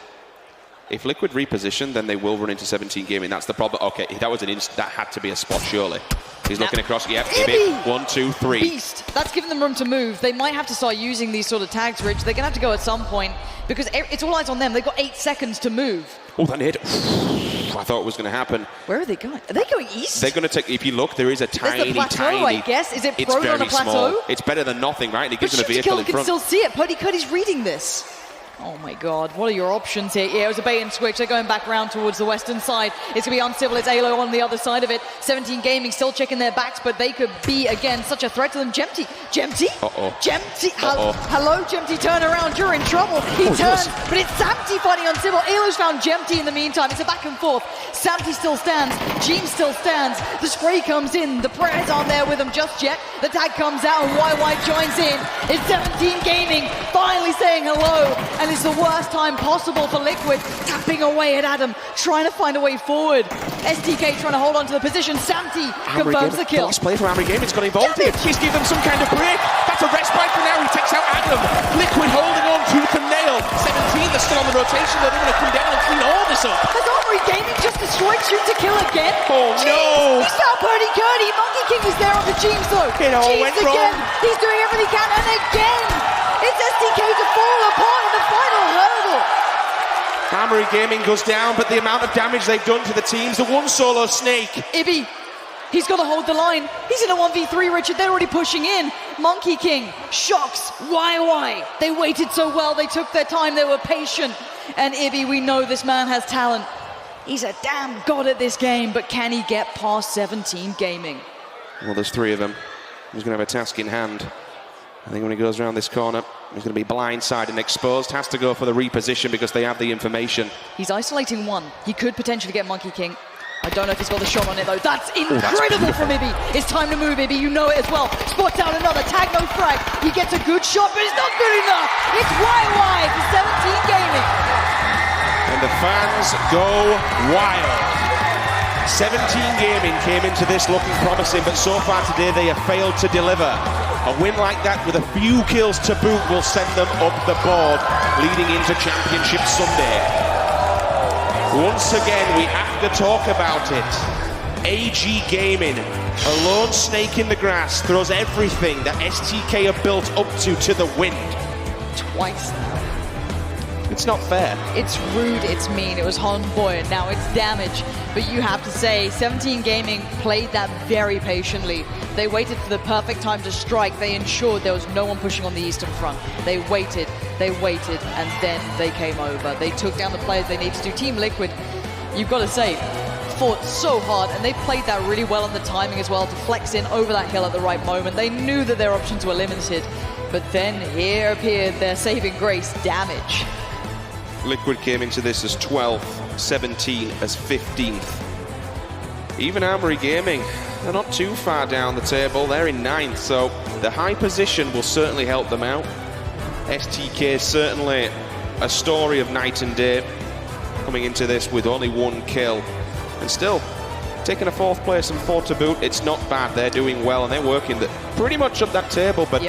If Liquid reposition, then they will run into 17 Gaming. That's the problem. Okay, that was that had to be a spot, surely. He's looking across. Yep, Ibby. 1, 2, 3. Beast. That's giving them room to move. They might have to start using these sort of tags, Rich. They're going to have to go at some point because it's all eyes on them. They've got 8 seconds to move. Oh, that hit. I thought it was going to happen. Where are they going? Are they going east? They're going to take. If you look, there is a tiny, plateau, I guess. Is it prone on a plateau? Small. It's better than nothing, right? It gives them a vehicle in front. Can still see it. Purdy Curdy's reading this. Oh my God, what are your options here? Yeah, it was a bait and switch. They're going back around towards the western side. It's going to be Uncivil. It's Alo on the other side of it. 17 Gaming still checking their backs, but they could be, again, such a threat to them. Jempty. Uh-oh. Jempty. Hello, Jempty. Turn around. You're in trouble. He turns, but it's Samti fighting Uncivil. Alo's found Jempty in the meantime. It's a back and forth. Samti still stands. Jeem still stands. The spray comes in. The prayers aren't there with him just yet. The tag comes out and YY joins in. It's 17 Gaming finally saying hello, and it's the worst time possible for Liquid, tapping away at Adam, trying to find a way forward. STK trying to hold on to the position. Samti confirms the kill. Nice play from Armory Gaming. It's got involved here. He's given them some kind of break. That's a respite for now. He takes out Adam. Liquid holding on tooth and nail. 17, they're still on the rotation. They're going to come down and clean all this up. Has Armory Gaming just destroyed Shoot to Kill again? Oh no! He's found Purdy Curdy. Monkey King is there on the Jeems though. It all went again. wrong. He's doing everything he can, and again, it's STK to fall apart in the final hurdle. Armory Gaming goes down, but the amount of damage they've done to the teams, the one solo snake. Ibby, he's got to hold the line. He's in a 1v3, Richard. They're already pushing in. Monkey King, Shocks, YY. They waited so well. They took their time. They were patient. And Ibby, we know this man has talent. He's a damn god at this game, but can he get past 17 Gaming? Well, there's 3 of them. He's going to have a task in hand. I think when he goes around this corner, he's going to be blindsided and exposed. Has to go for the reposition because they have the information. He's isolating one. He could potentially get Monkey King. I don't know if he's got the shot on it, though. That's incredible from Ibby. It's time to move, Ibby. You know it as well. Spots out another. Tag, no frag. He gets a good shot, but it's not good enough. It's YY for 17 Gaming. And the fans go wild. 17 Gaming came into this looking promising, but so far today they have failed to deliver. A win like that with a few kills to boot will send them up the board, leading into Championship Sunday. Once again, we have to talk about it. AG Gaming, a lone snake in the grass, throws everything that STK have built up to the wind. Twice now. It's not fair. It's rude, it's mean. It was Homeboy, and now it's damage. But you have to say, 17 Gaming played that very patiently. They waited for the perfect time to strike. They ensured there was no one pushing on the eastern front. They waited, and then they came over. They took down the players they needed to. Team Liquid, you've got to say, fought so hard, and they played that really well on the timing as well to flex in over that hill at the right moment. They knew that their options were limited, but then here appeared their saving grace, damage. Liquid came into this as 12th, 17 as 15th. Even Armory Gaming, they're not too far down the table. They're in 9th, so the high position will certainly help them out. STK certainly a story of night and day, coming into this with only 1 kill. And still, taking a 4th place and 4 to boot, it's not bad. They're doing well, and they're working pretty much up that table. But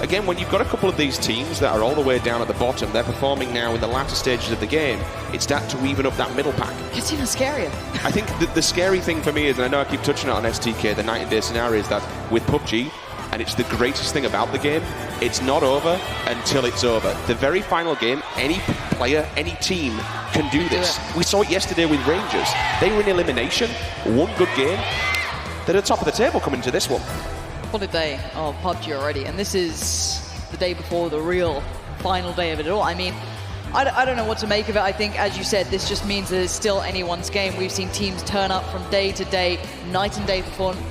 again, when you've got a couple of these teams that are all the way down at the bottom, they're performing now in the latter stages of the game. It's that to even up that middle pack. It's even scarier. I think the scary thing for me is, and I know I keep touching on STK, the night and day scenario, is that with PUBG, and it's the greatest thing about the game, it's not over until it's over. The very final game, any player, any team can do this. We saw it yesterday with Rangers. They were in elimination, 1 good game. They're at the top of the table coming into this one. What a day of PUBG already, and this is the day before the real final day of it all. I mean, I don't know what to make of it. I think, as you said, this just means that it's still anyone's game. We've seen teams turn up from day to day, night and day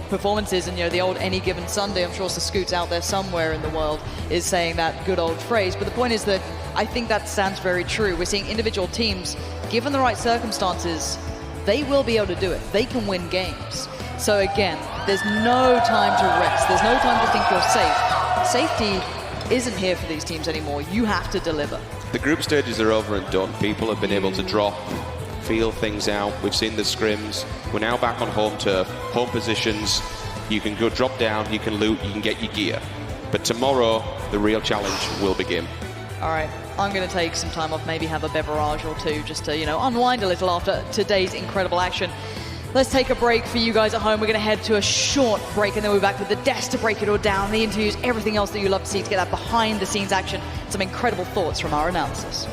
performances, and the old any given Sunday. I'm sure Scoot's out there somewhere in the world is saying that good old phrase. But the point is that I think that stands very true. We're seeing individual teams, given the right circumstances, they will be able to do it. They can win games. So again, there's no time to rest. There's no time to think you're safe. Safety isn't here for these teams anymore. You have to deliver. The group stages are over and done. People have been able to drop, feel things out. We've seen the scrims. We're now back on home turf, home positions. You can go drop down, you can loot, you can get your gear. But tomorrow, the real challenge will begin. All right, I'm going to take some time off, maybe have a beverage or two, just to, unwind a little after today's incredible action. Let's take a break for you guys at home. We're going to head to a short break, and then we're back with the desk to break it all down, the interviews, everything else that you love to see to get that behind-the-scenes action, some incredible thoughts from our analysis.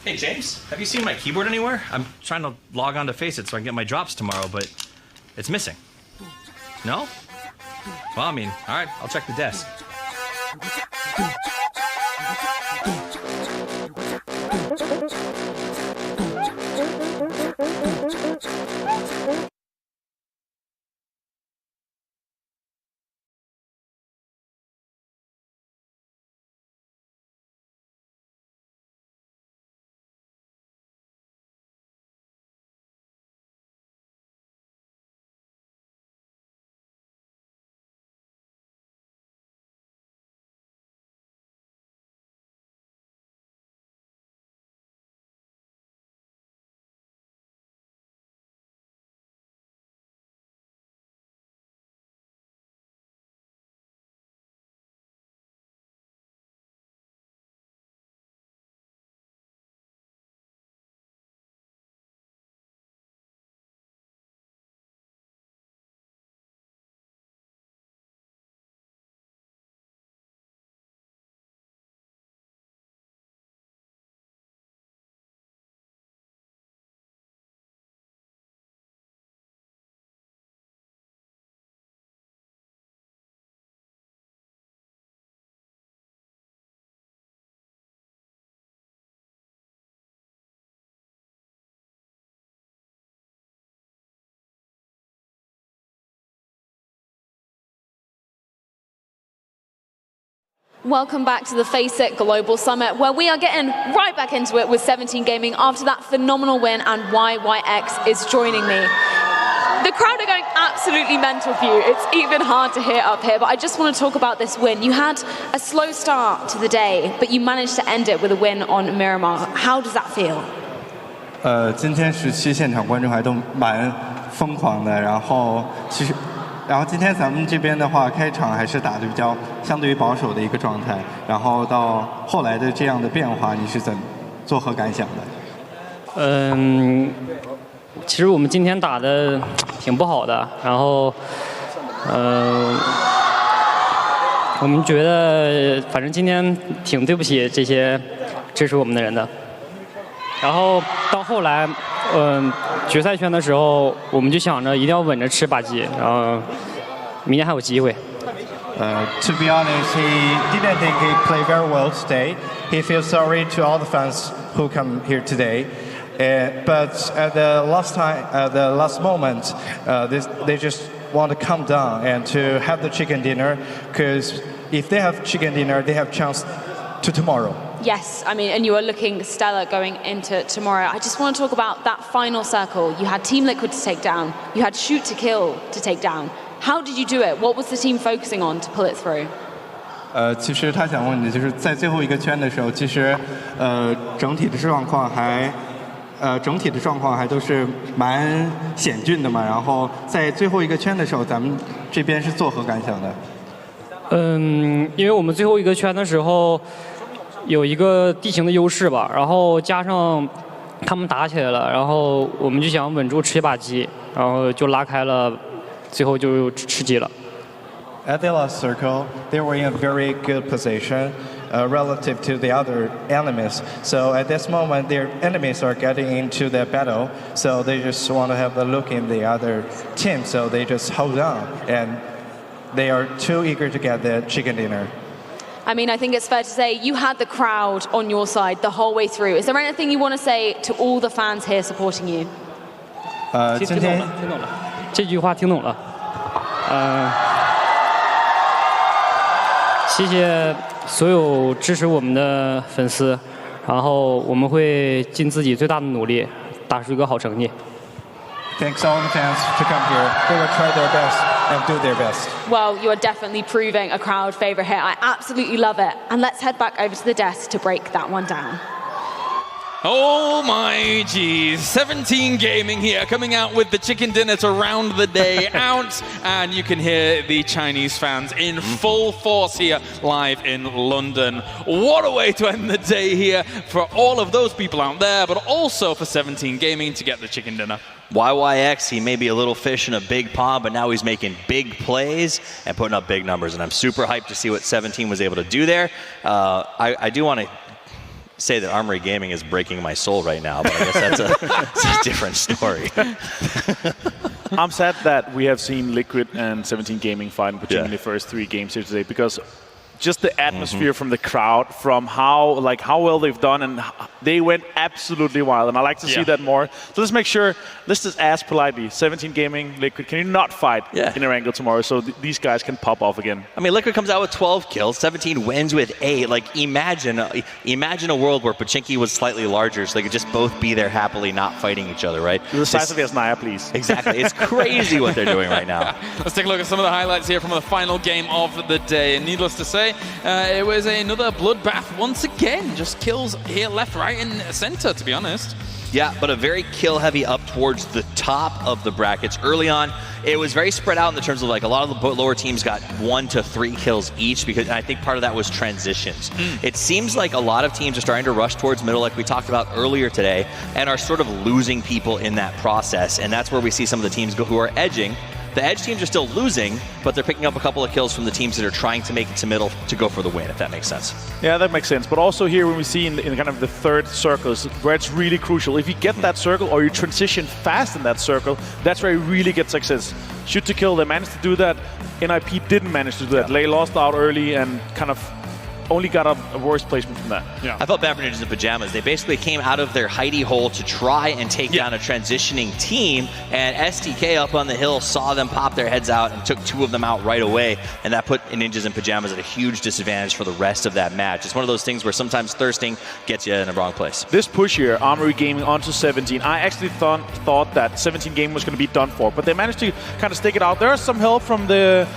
Hey, James, have you seen my keyboard anywhere? I'm trying to log on to Faceit so I can get my drops tomorrow, but it's missing. No? Well, I mean, all right, I'll check the desk. Welcome back to the Faceit Global Summit, where we are getting right back into it with 17 Gaming after that phenomenal win, and YYX is joining me. The crowd are going absolutely mental for you. It's even hard to hear up here, but I just want to talk about this win. You had a slow start to the day, but you managed to end it with a win on Miramar. How does that feel? 今天17现场观众还都蛮疯狂的，然后今天咱们这边的话，开场还是打得比较相对于保守的一个状态，然后到后来的这样的变化，你是作何感想的？其实我们今天打得挺不好的，然后我们觉得反正今天挺对不起这些支持我们的人的。然后到后来，决赛圈的时候，我们就想着一定要稳着吃把鸡，然后明天还有机会。To be honest, he didn't think he played very well today. He feels sorry to all the fans who come here today. But at the last moment, they just want to calm down and to have the chicken dinner. Because if they have chicken dinner, they have chance to tomorrow. Yes, I mean, and you are looking stellar going into tomorrow. I just want to talk about that final circle. You had Team Liquid to take down. You had Shoot to Kill to take down. How did you do it? What was the team focusing on to pull it through? 其实他想问的就是在最后一个圈的时候，其实整体的状况还都是蛮险峻的嘛。然后在最后一个圈的时候，咱们这边是作何感想的？因为我们最后一个圈的时候有一个地形的优势吧，然后加上他们打起来了，然后我们就想稳住吃一把鸡，然后就拉开了，最后就吃鸡了。At the last circle, they were in a very good position relative to the other enemies. So at this moment, their enemies are getting into the battle. So they just want to have a look in the other team. So they just hold on, and they are too eager to get the chicken dinner. I mean, I think it's fair to say you had the crowd on your side the whole way through. Is there anything you want to say to all the fans here supporting you? 听懂了，这句话听懂了。谢谢所有支持我们的粉丝，然后我们会尽自己最大的努力，打出一个好成绩。Thanks all the fans to come here. They will try their best and do their best. Well, you are definitely proving a crowd favorite here. I absolutely love it. And let's head back over to the desk to break that one down. Oh my geez, 17 Gaming here, coming out with the chicken dinner to round the day out, and you can hear the Chinese fans in full force here live in London. What a way to end the day here for all of those people out there, but also for 17 Gaming to get the chicken dinner. YYX, he may be a little fish in a big pond, but now he's making big plays and putting up big numbers, and I'm super hyped to see what 17 was able to do there. I do want to say that Armory Gaming is breaking my soul right now, but I guess that's a different story. I'm sad that we have seen Liquid and 17 Gaming fight in particularly the first 3 games here today, because just the atmosphere from the crowd, from how well they've done, and they went absolutely wild, and I like to see that more. So let's make sure, let's just ask politely, 17 Gaming, Liquid, can you not fight in Erangel tomorrow so these guys can pop off again? I mean, Liquid comes out with 12 kills, 17 wins with 8. Like, imagine a world where Pachinki was slightly larger, so they could just both be there happily, not fighting each other, right? The size of Yasnaya, please. Exactly. It's crazy what they're doing right now. Let's take a look at some of the highlights here from the final game of the day. And needless to say, it was another bloodbath once again. Just kills here, left, right, and center, to be honest. Yeah, but a very kill-heavy up towards the top of the brackets. Early on, it was very spread out in the terms of, like, a lot of the lower teams got 1 to 3 kills each, because I think part of that was transitions. It seems like a lot of teams are starting to rush towards middle, like we talked about earlier today, and are sort of losing people in that process. And that's where we see some of the teams who are edging. The edge teams are still losing, but they're picking up a couple of kills from the teams that are trying to make it to middle to go for the win, if that makes sense. Yeah, that makes sense. But also here, when we see in kind of the third circles, where it's really crucial. If you get that circle, or you transition fast in that circle, that's where you really get success. Shoot to kill, they managed to do that. NIP didn't manage to do that. They lost out early and kind of only got a worse placement from that. Yeah. I felt bad for Ninjas in Pajamas. They basically came out of their hidey hole to try and take down a transitioning team, and STK up on the hill saw them pop their heads out and took 2 of them out right away, and that put Ninjas in Pajamas at a huge disadvantage for the rest of that match. It's one of those things where sometimes thirsting gets you in the wrong place. This push here, Armory Gaming onto 17, I actually thought that 17 Gaming was going to be done for, but they managed to kind of stick it out. There was some help from the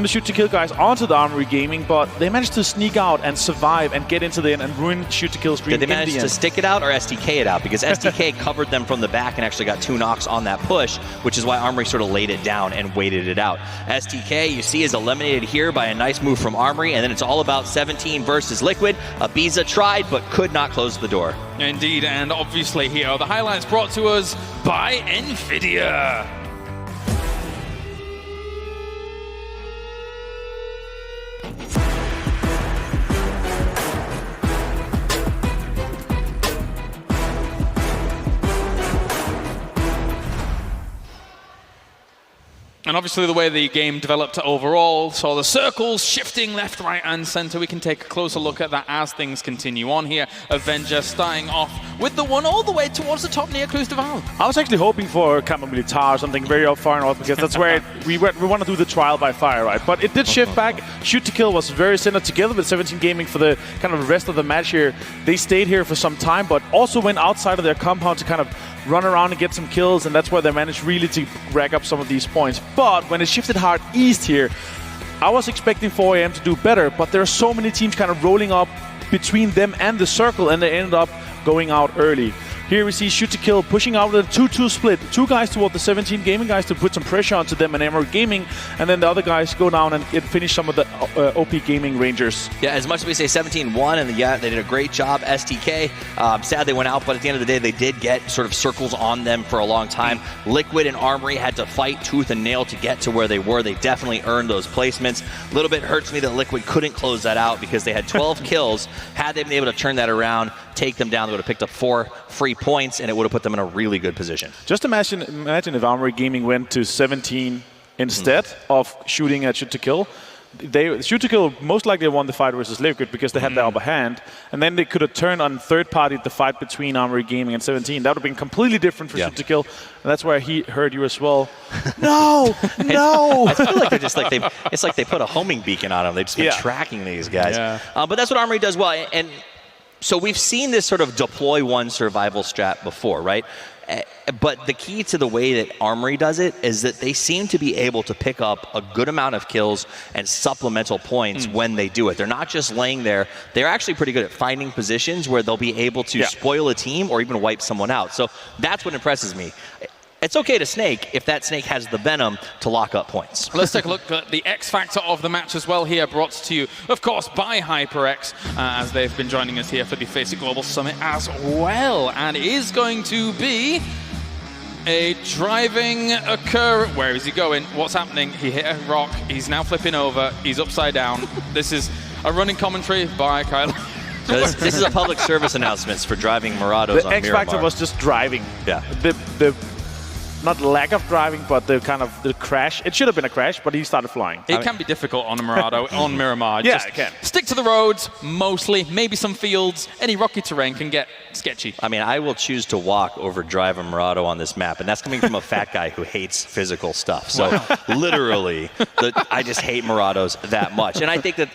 shoot-to-kill guys onto the Armory Gaming, but they managed to sneak out and survive and get into the end and ruin shoot-to-kill stream. Did they manage to stick it out or STK it out? Because STK covered them from the back and actually got 2 knocks on that push, which is why Armory sort of laid it down and waited it out. STK, you see, is eliminated here by a nice move from Armory, and then it's all about 17 versus Liquid. Ibiza tried, but could not close the door. Indeed, and obviously here are the highlights brought to us by NVIDIA. And obviously the way the game developed overall, so the circles shifting left, right, and center. We can take a closer look at that as things continue on here. Avenger starting off with the one all the way towards the top near Cruz de Val. I was actually hoping for Campo Militar or something very up far north, because that's where we want to do the trial by fire, right? But it did shift back. Shoot to kill was very similar together with 17 Gaming for the kind of rest of the match here. They stayed here for some time, but also went outside of their compound to kind of run around and get some kills, and that's where they managed really to rack up some of these points. But when it shifted hard east here, I was expecting 4 AM to do better, but there are so many teams kind of rolling up between them and the circle, and they ended up going out early. Here we see Shoot to Kill pushing out with a 2-2 split. 2 guys toward the 17 Gaming guys to put some pressure onto them and Emerald Gaming, and then the other guys go down and finish some of the OP Gaming Rangers. Yeah, as much as we say 17-1, and yeah, they did a great job. STK, sad they went out, but at the end of the day, they did get sort of circles on them for a long time. Liquid and Armory had to fight tooth and nail to get to where they were. They definitely earned those placements. A little bit hurts me that Liquid couldn't close that out, because they had 12 kills. Had they been able to turn that around, take them down, they would have picked up 4 free points, and it would have put them in a really good position. Just imagine if Armory Gaming went to 17 instead of shooting at Shoot to Kill. Shoot to Kill most likely won the fight versus Liquid because they had the upper hand, and then they could have turned on third party the fight between Armory Gaming and 17. That would have been completely different for Shoot to Kill, and that's where he heard you as well. No, no. I feel like they're just like it's like they put a homing beacon on them. They've just been tracking these guys. Yeah. But that's what Armory does well, and so we've seen this sort of deploy one survival strat before, right? But the key to the way that Armory does it is that they seem to be able to pick up a good amount of kills and supplemental points when they do it. They're not just laying there. They're actually pretty good at finding positions where they'll be able to spoil a team or even wipe someone out. So that's what impresses me. It's okay to snake if that snake has the venom to lock up points. Let's take a look at the X factor of the match as well here, brought to you, of course, by HyperX, as they've been joining us here for the FACEIT Global Summit as well. And it is going to be a driving occur. Where is he going? What's happening? He hit a rock. He's now flipping over. He's upside down. This is a running commentary by Kyle. This is a public service announcement for driving Murados on The X Factor Miramar. was just driving. Yeah. The not lack of driving, but the crash. It should have been a crash, but he started flying. It can be difficult on a Murado, on Miramar. Yeah, Just it can. stick to the roads, mostly, maybe some fields. Any rocky terrain can get sketchy. I mean, I will choose to walk over drive a Murado on this map, and that's coming from a fat guy who hates physical stuff. So literally, I just hate Murados that much. And I think that,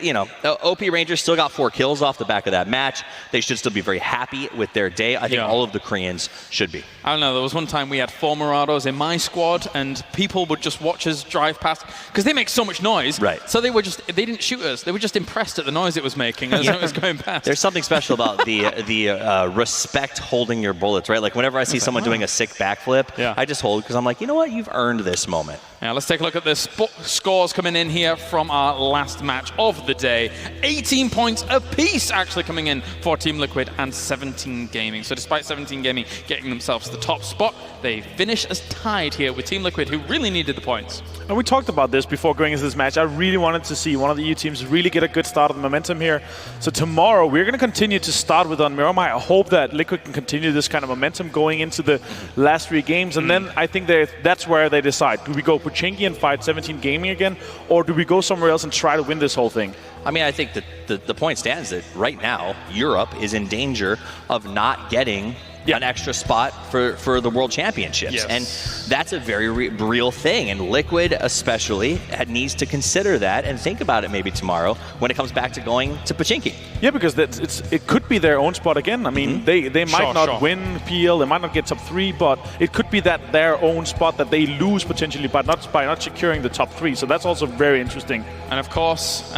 OP Rangers still got 4 kills off the back of that match. They should still be very happy with their day. I think all of the Koreans should be. I don't know, there was one time we had 4 Murados in my squad, and people would just watch us drive past, because they make so much noise. Right. So they didn't shoot us. They were just impressed at the noise it was making as it was going past. There's something special about the respect holding your bullets, right? Like whenever I see someone doing a sick backflip, I just hold because I'm like, you know what? You've earned this moment. Now let's take a look at the scores coming in here from our last match of the day. 18 points apiece actually coming in for Team Liquid and 17 Gaming. So despite 17 Gaming getting themselves the top spot, they finish as tied here with Team Liquid, who really needed the points. And we talked about this before going into this match. I really wanted to see one of the EU teams really get a good start of the momentum here. So tomorrow, we're going to continue to start with on Miramar. I hope that Liquid can continue this kind of momentum going into the last 3 games. And then I think that's where they decide. Do we go Pochinki and fight 17 Gaming again? Or do we go somewhere else and try to win this whole thing? I mean, I think that the point stands that right now, Europe is in danger of not getting an extra spot for the World Championships. Yes. And that's a very real thing. And Liquid especially needs to consider that and think about it maybe tomorrow when it comes back to going to Pochinki. Yeah, because it could be their own spot again. I mean, they might not win PL, they might not get top 3, but it could be that their own spot that they lose potentially by not securing the top 3. So that's also very interesting. And of course,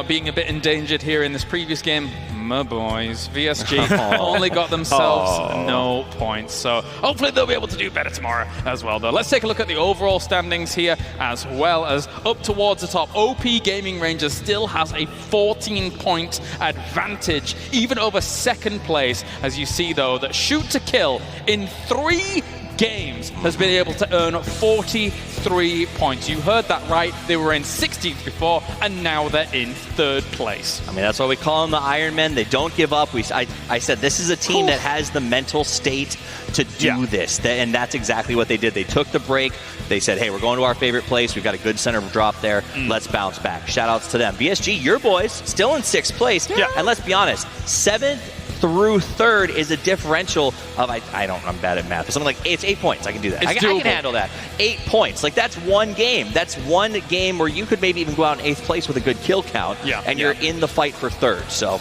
being a bit endangered here in this previous game, my boys, VSG only got themselves no points. So hopefully they'll be able to do better tomorrow as well, though. Let's take a look at the overall standings here, as well as up towards the top. OP Gaming Rangers still has a 14-point advantage, even over second place, as you see, though, that Shoot to Kill in 3 games has been able to earn 43 points. You heard that right. They were in 16th before, and now they're in 3rd place. I mean, that's why we call them the Iron Men. They don't give up. I said this is a team that has the mental state to do this, and that's exactly what they did. They took the break. They said, hey, we're going to our favorite place. We've got a good center drop there. Let's bounce back. Shout outs to them. VSG, your boys, still in 6th place. Yeah. And let's be honest, 7th through 3rd is a differential of, I'm bad at math, but something like, it's 8 points. I can do that. I can handle that. 8 points. Like, that's one game. That's one game where you could maybe even go out in 8th place with a good kill count, and you're in the fight for 3rd. So.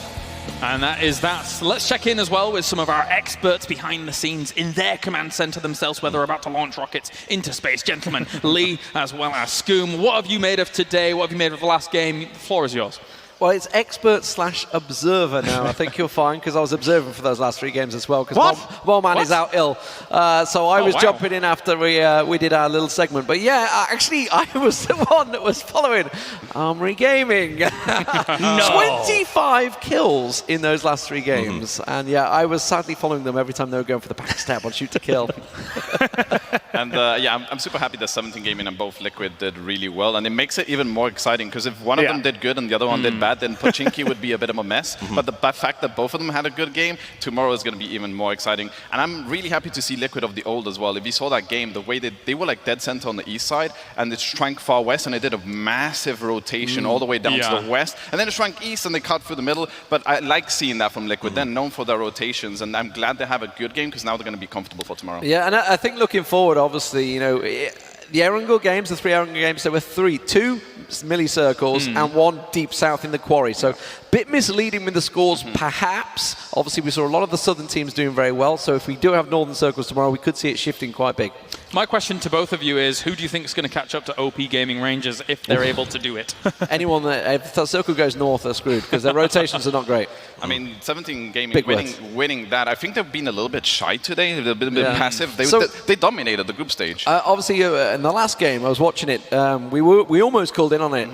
And that is that. So let's check in as well with some of our experts behind the scenes in their command center themselves, where they're about to launch rockets into space. Gentlemen, Lee as well as Scoom, what have you made of today? What have you made of the last game? The floor is yours. Well, it's expert/observer now. I think you'll find, because I was observing for those last 3 games as well, because one man is out ill. So I was jumping in after we did our little segment. But yeah, actually, I was the one that was following Armory Gaming. 25 kills in those last 3 games. And yeah, I was sadly following them every time they were going for the backstab on Shoot to Kill. And I'm super happy that 17 Gaming and both Liquid did really well. And it makes it even more exciting, because if one of them did good and the other one did bad, then Pochinki would be a bit of a mess. But the fact that both of them had a good game, tomorrow is going to be even more exciting. And I'm really happy to see Liquid of the old as well. If you saw that game, the way they were like dead center on the east side, and it shrank far west, and they did a massive rotation all the way down to the west. And then it shrank east, and they cut through the middle. But I like seeing that from Liquid. They're known for their rotations, and I'm glad they have a good game, because now they're going to be comfortable for tomorrow. Yeah, and I think looking forward, obviously, the Erangel games, the 3 Erangel games, there were 2 milli-circles and 1 deep south in the quarry. So bit misleading with the scores, perhaps. Obviously, we saw a lot of the southern teams doing very well. So if we do have northern circles tomorrow, we could see it shifting quite big. My question to both of you is, who do you think is going to catch up to OP Gaming Rangers if they're able to do it? Anyone that, if the circle goes north, they're screwed, because their rotations are not great. I mean, 17 Gaming winning that. I think they've been a little bit shy today, a little bit passive. They dominated the group stage. Obviously, in the last game, I was watching it. We almost called in on it.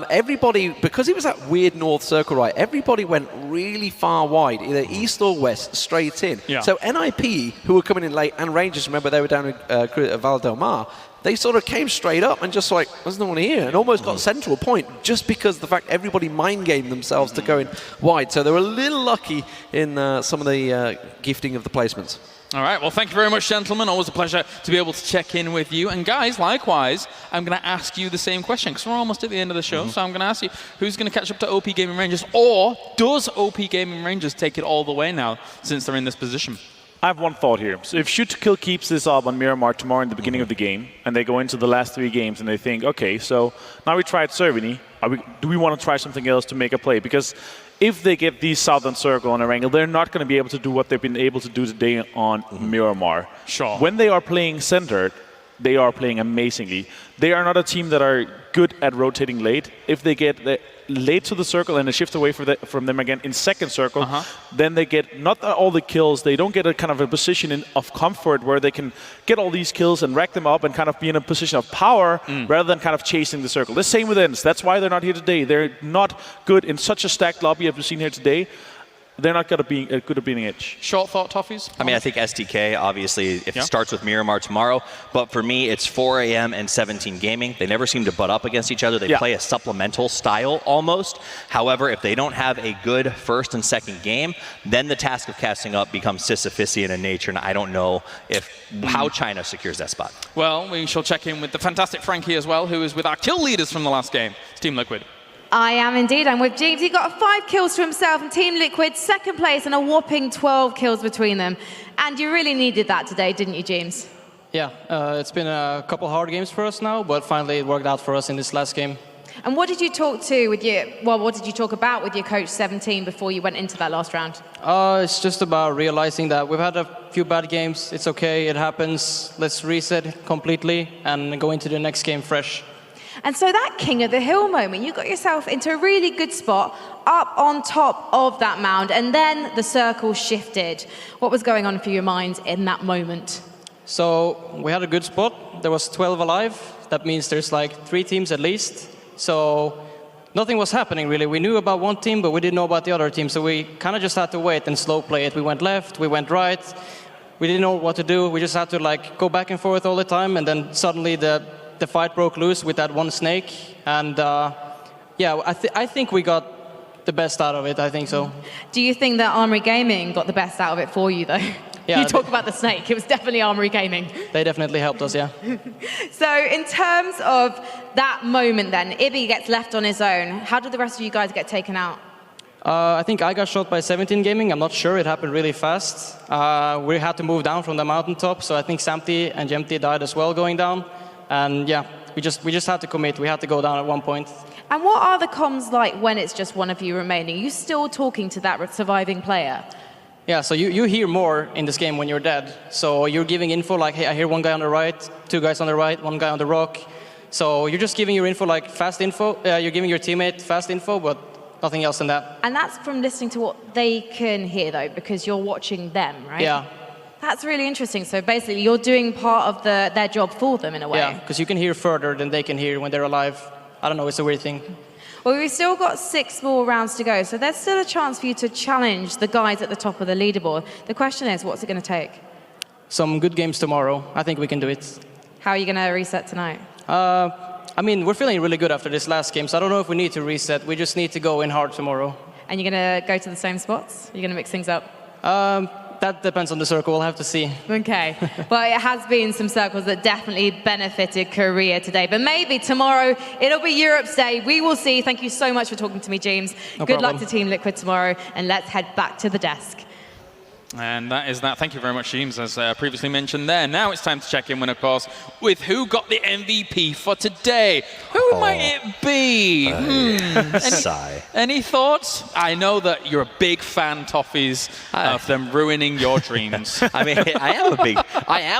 Everybody, because it was that weird north circle, right? Everybody went really far wide, either east or west, straight in. So NIP, who were coming in late, and Rangers, remember they were down in Val del Mar, they sort of came straight up and just like, there's no one here, and almost got sent to a point just because of the fact everybody mind-gamed themselves to going wide. So they were a little lucky in some of the gifting of the placements. All right, well, thank you very much, gentlemen. Always a pleasure to be able to check in with you. And guys, likewise, I'm going to ask you the same question, because we're almost at the end of the show. So I'm going to ask you, who's going to catch up to OP Gaming Rangers? Or does OP Gaming Rangers take it all the way now, since they're in this position? I have one thought here. So if Shoot to Kill keeps this up on Miramar tomorrow in the beginning of the game, and they go into the last 3 games and they think, okay, so now we tried Cervini, do we want to try something else to make a play? Because if they get the Southern Circle on Erangel, they're not going to be able to do what they've been able to do today on Miramar. Sure. When they are playing centered, they are playing amazingly. They are not a team that are good at rotating late. If they get late to the circle and they shift away from them again in second circle, then they get not all the kills. They don't get a kind of a position of comfort where they can get all these kills and rack them up and kind of be in a position of power rather than kind of chasing the circle. The same with Ents. That's why they're not here today. They're not good in such a stacked lobby as we've seen here today. They're not going to be good at beating Edge. Short thought, Toffees? I mean, I think STK, obviously, if it starts with Miramar tomorrow, but for me, it's 4 a.m. and 17 Gaming. They never seem to butt up against each other. They play a supplemental style almost. However, if they don't have a good first and second game, then the task of casting up becomes Sisyphusian in nature, and I don't know how China secures that spot. Well, we shall check in with the fantastic Frankie as well, who is with our kill leaders from the last game. It's Team Liquid. I am indeed. I'm with James. He got 5 kills to himself, and Team Liquid second place, and a whopping 12 kills between them. And you really needed that today, didn't you, James? Yeah, it's been a couple hard games for us now, but finally it worked out for us in this last game. And what did you talk to with your? Well, what did you talk about with your coach 17 before you went into that last round? It's just about realizing that we've had a few bad games. It's okay. It happens. Let's reset completely and go into the next game fresh. And so that King of the Hill moment, you got yourself into a really good spot up on top of that mound, and then the circle shifted. What was going on through your mind in that moment? So we had a good spot. There was 12 alive. That means there's like 3 teams at least. So nothing was happening really. We knew about one team, but we didn't know about the other team. So we kind of just had to wait and slow play it. We went left, we went right. We didn't know what to do. We just had to like go back and forth all the time, and then suddenly the fight broke loose with that one snake, and yeah, I think we got the best out of it. I think so. Do you think that Armory Gaming got the best out of it for you, though? Yeah, you talk about the snake. It was definitely Armory Gaming. They definitely helped us, yeah. So in terms of that moment, then Ibby gets left on his own. How did the rest of you guys get taken out? I think I got shot by 17 Gaming. I'm not sure. It happened really fast. We had to move down from the mountaintop, so I think Samty and Jemty died as well going down. And yeah, we just had to commit. We had to go down at one point. And what are the comms like when it's just one of you remaining? Are you still talking to that surviving player? Yeah, so you hear more in this game when you're dead. So you're giving info like, hey, I hear one guy on the right, 2 guys on the right, 1 guy on the rock. So you're just giving your info like fast info. You're giving your teammate fast info, but nothing else than that. And that's from listening to what they can hear, though, because you're watching them, right? Yeah. That's really interesting. So basically, you're doing part of their job for them in a way. Yeah, because you can hear further than they can hear when they're alive. I don't know, it's a weird thing. Well, we've still got 6 more rounds to go, so there's still a chance for you to challenge the guys at the top of the leaderboard. The question is, what's it going to take? Some good games tomorrow. I think we can do it. How are you going to reset tonight? I mean, we're feeling really good after this last game, so I don't know if we need to reset. We just need to go in hard tomorrow. And you're going to go to the same spots? You're going to mix things up? That depends on the circle. We'll have to see. Okay. Well, it has been some circles that definitely benefited Korea today. But maybe tomorrow it'll be Europe's day. We will see. Thank you so much for talking to me, James. Good luck to Team Liquid tomorrow. And let's head back to the desk. And that is that. Thank you very much, James, as previously mentioned there. Now it's time to check in, of course, with who got the MVP for today. Who might it be? Any thoughts? I know that you're a big fan, Toffees, of them ruining your dreams. I mean, I am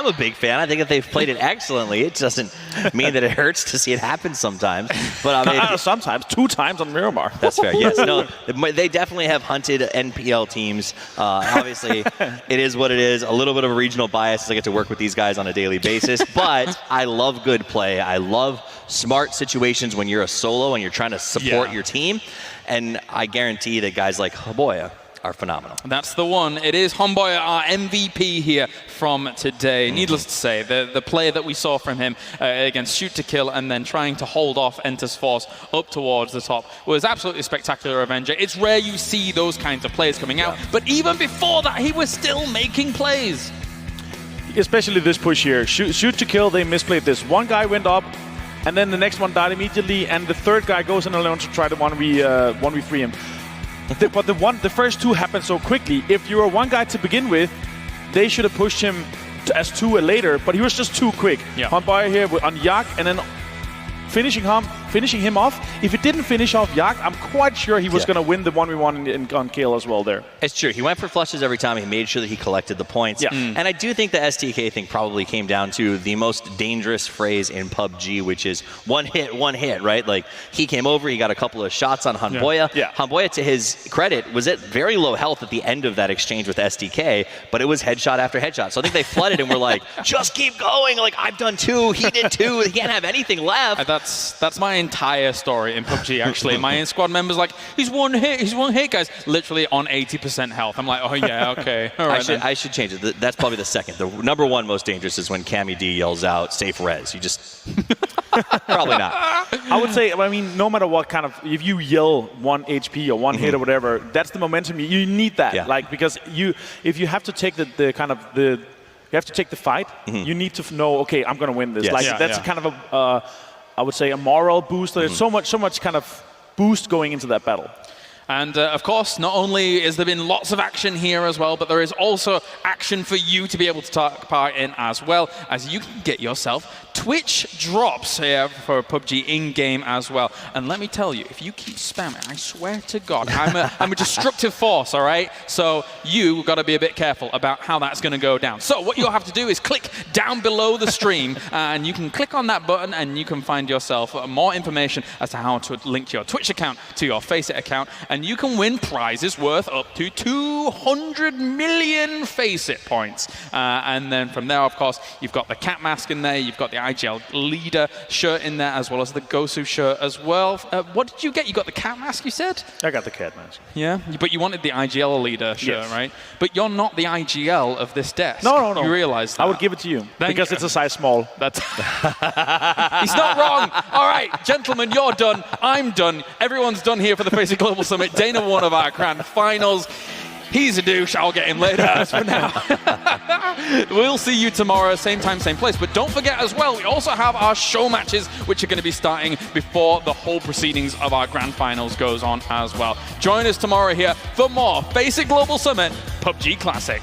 a big fan. I think that they've played it excellently. It doesn't mean that it hurts to see it happen sometimes. But I mean, sometimes, 2 times on Miramar. That's fair. Yes. No, they definitely have hunted NPL teams. Obviously, it is what it is. A little bit of a regional bias as I get to work with these guys on a daily basis. But I love good play. I love smart situations when you're a solo and you're trying to support your team. And I guarantee that guys like Haboya are phenomenal. That's the one. It is Homboy, our MVP here from today. Needless to say, the play that we saw from him against Shoot to Kill and then trying to hold off Enter's Force up towards the top was absolutely spectacular, Avenger. It's rare you see those kinds of plays coming out, but even before that, he was still making plays. Especially this push here. Shoot to Kill, they misplayed this. One guy went up, and then the next one died immediately, and the third guy goes in alone to try to 1v3 him. But the first two happened so quickly. If you were one guy to begin with, they should have pushed him as two later, but he was just too quick. Homboy here on Yak, and then finishing him off. If it didn't finish off Yak, I'm quite sure he was going to win the 1v1 on kill as well there. It's true. He went for flushes every time. He made sure that he collected the points. And I do think the STK thing probably came down to the most dangerous phrase in PUBG, which is one hit, right? Like, he came over, he got a couple of shots on Homboy. Homboy, to his credit, was at very low health at the end of that exchange with STK, but it was headshot after headshot. So I think they flooded and were like, just keep going. Like, I've done two, he did two, he can't have anything left. That's my entire story in PUBG, actually. My squad members like, he's one hit, guys. Literally on 80% health. I'm like, oh yeah, okay. All right, I should change it. That's probably the second. The number one most dangerous is when Cammy D yells out, safe res. You just... Probably not. I would say, I mean, no matter what kind of, if you yell 1 HP or one hit or whatever, that's the momentum. You need that. Like, because if you have to take you have to take the fight, you need to know, okay, I'm going to win this. Like, that's kind of a, I would say, a moral boost. There's so much kind of boost going into that battle. And of course, not only has there been lots of action here as well, but there is also action for you to be able to take part in as well, as you can get yourself Twitch drops here for PUBG in-game as well. And let me tell you, if you keep spamming, I swear to God, I'm a destructive force, all right? So you got to be a bit careful about how that's going to go down. So what you'll have to do is click down below the stream, and you can click on that button, and you can find yourself more information as to how to link your Twitch account to your FACEIT account, and you can win prizes worth up to 200 million FACEIT points. And then from there, of course, you've got the cat mask in there, you've got the IGL leader shirt in there, as well as the Gosu shirt as well. What did you get? You got the cat mask, you said? I got the cat mask. Yeah, but you wanted the IGL leader shirt, right? But you're not the IGL of this desk. No. You realize that? I would give it to you because it's a size small. That's He's not wrong. All right, gentlemen, you're done. I'm done. Everyone's done here for the FACEIT Global Summit. Dana won of our grand finals. He's a douche. I'll get him later. As for now, we'll see you tomorrow, same time, same place. But don't forget as well, we also have our show matches, which are going to be starting before the whole proceedings of our grand finals goes on as well. Join us tomorrow here for more FACEIT Global Summit PUBG Classic.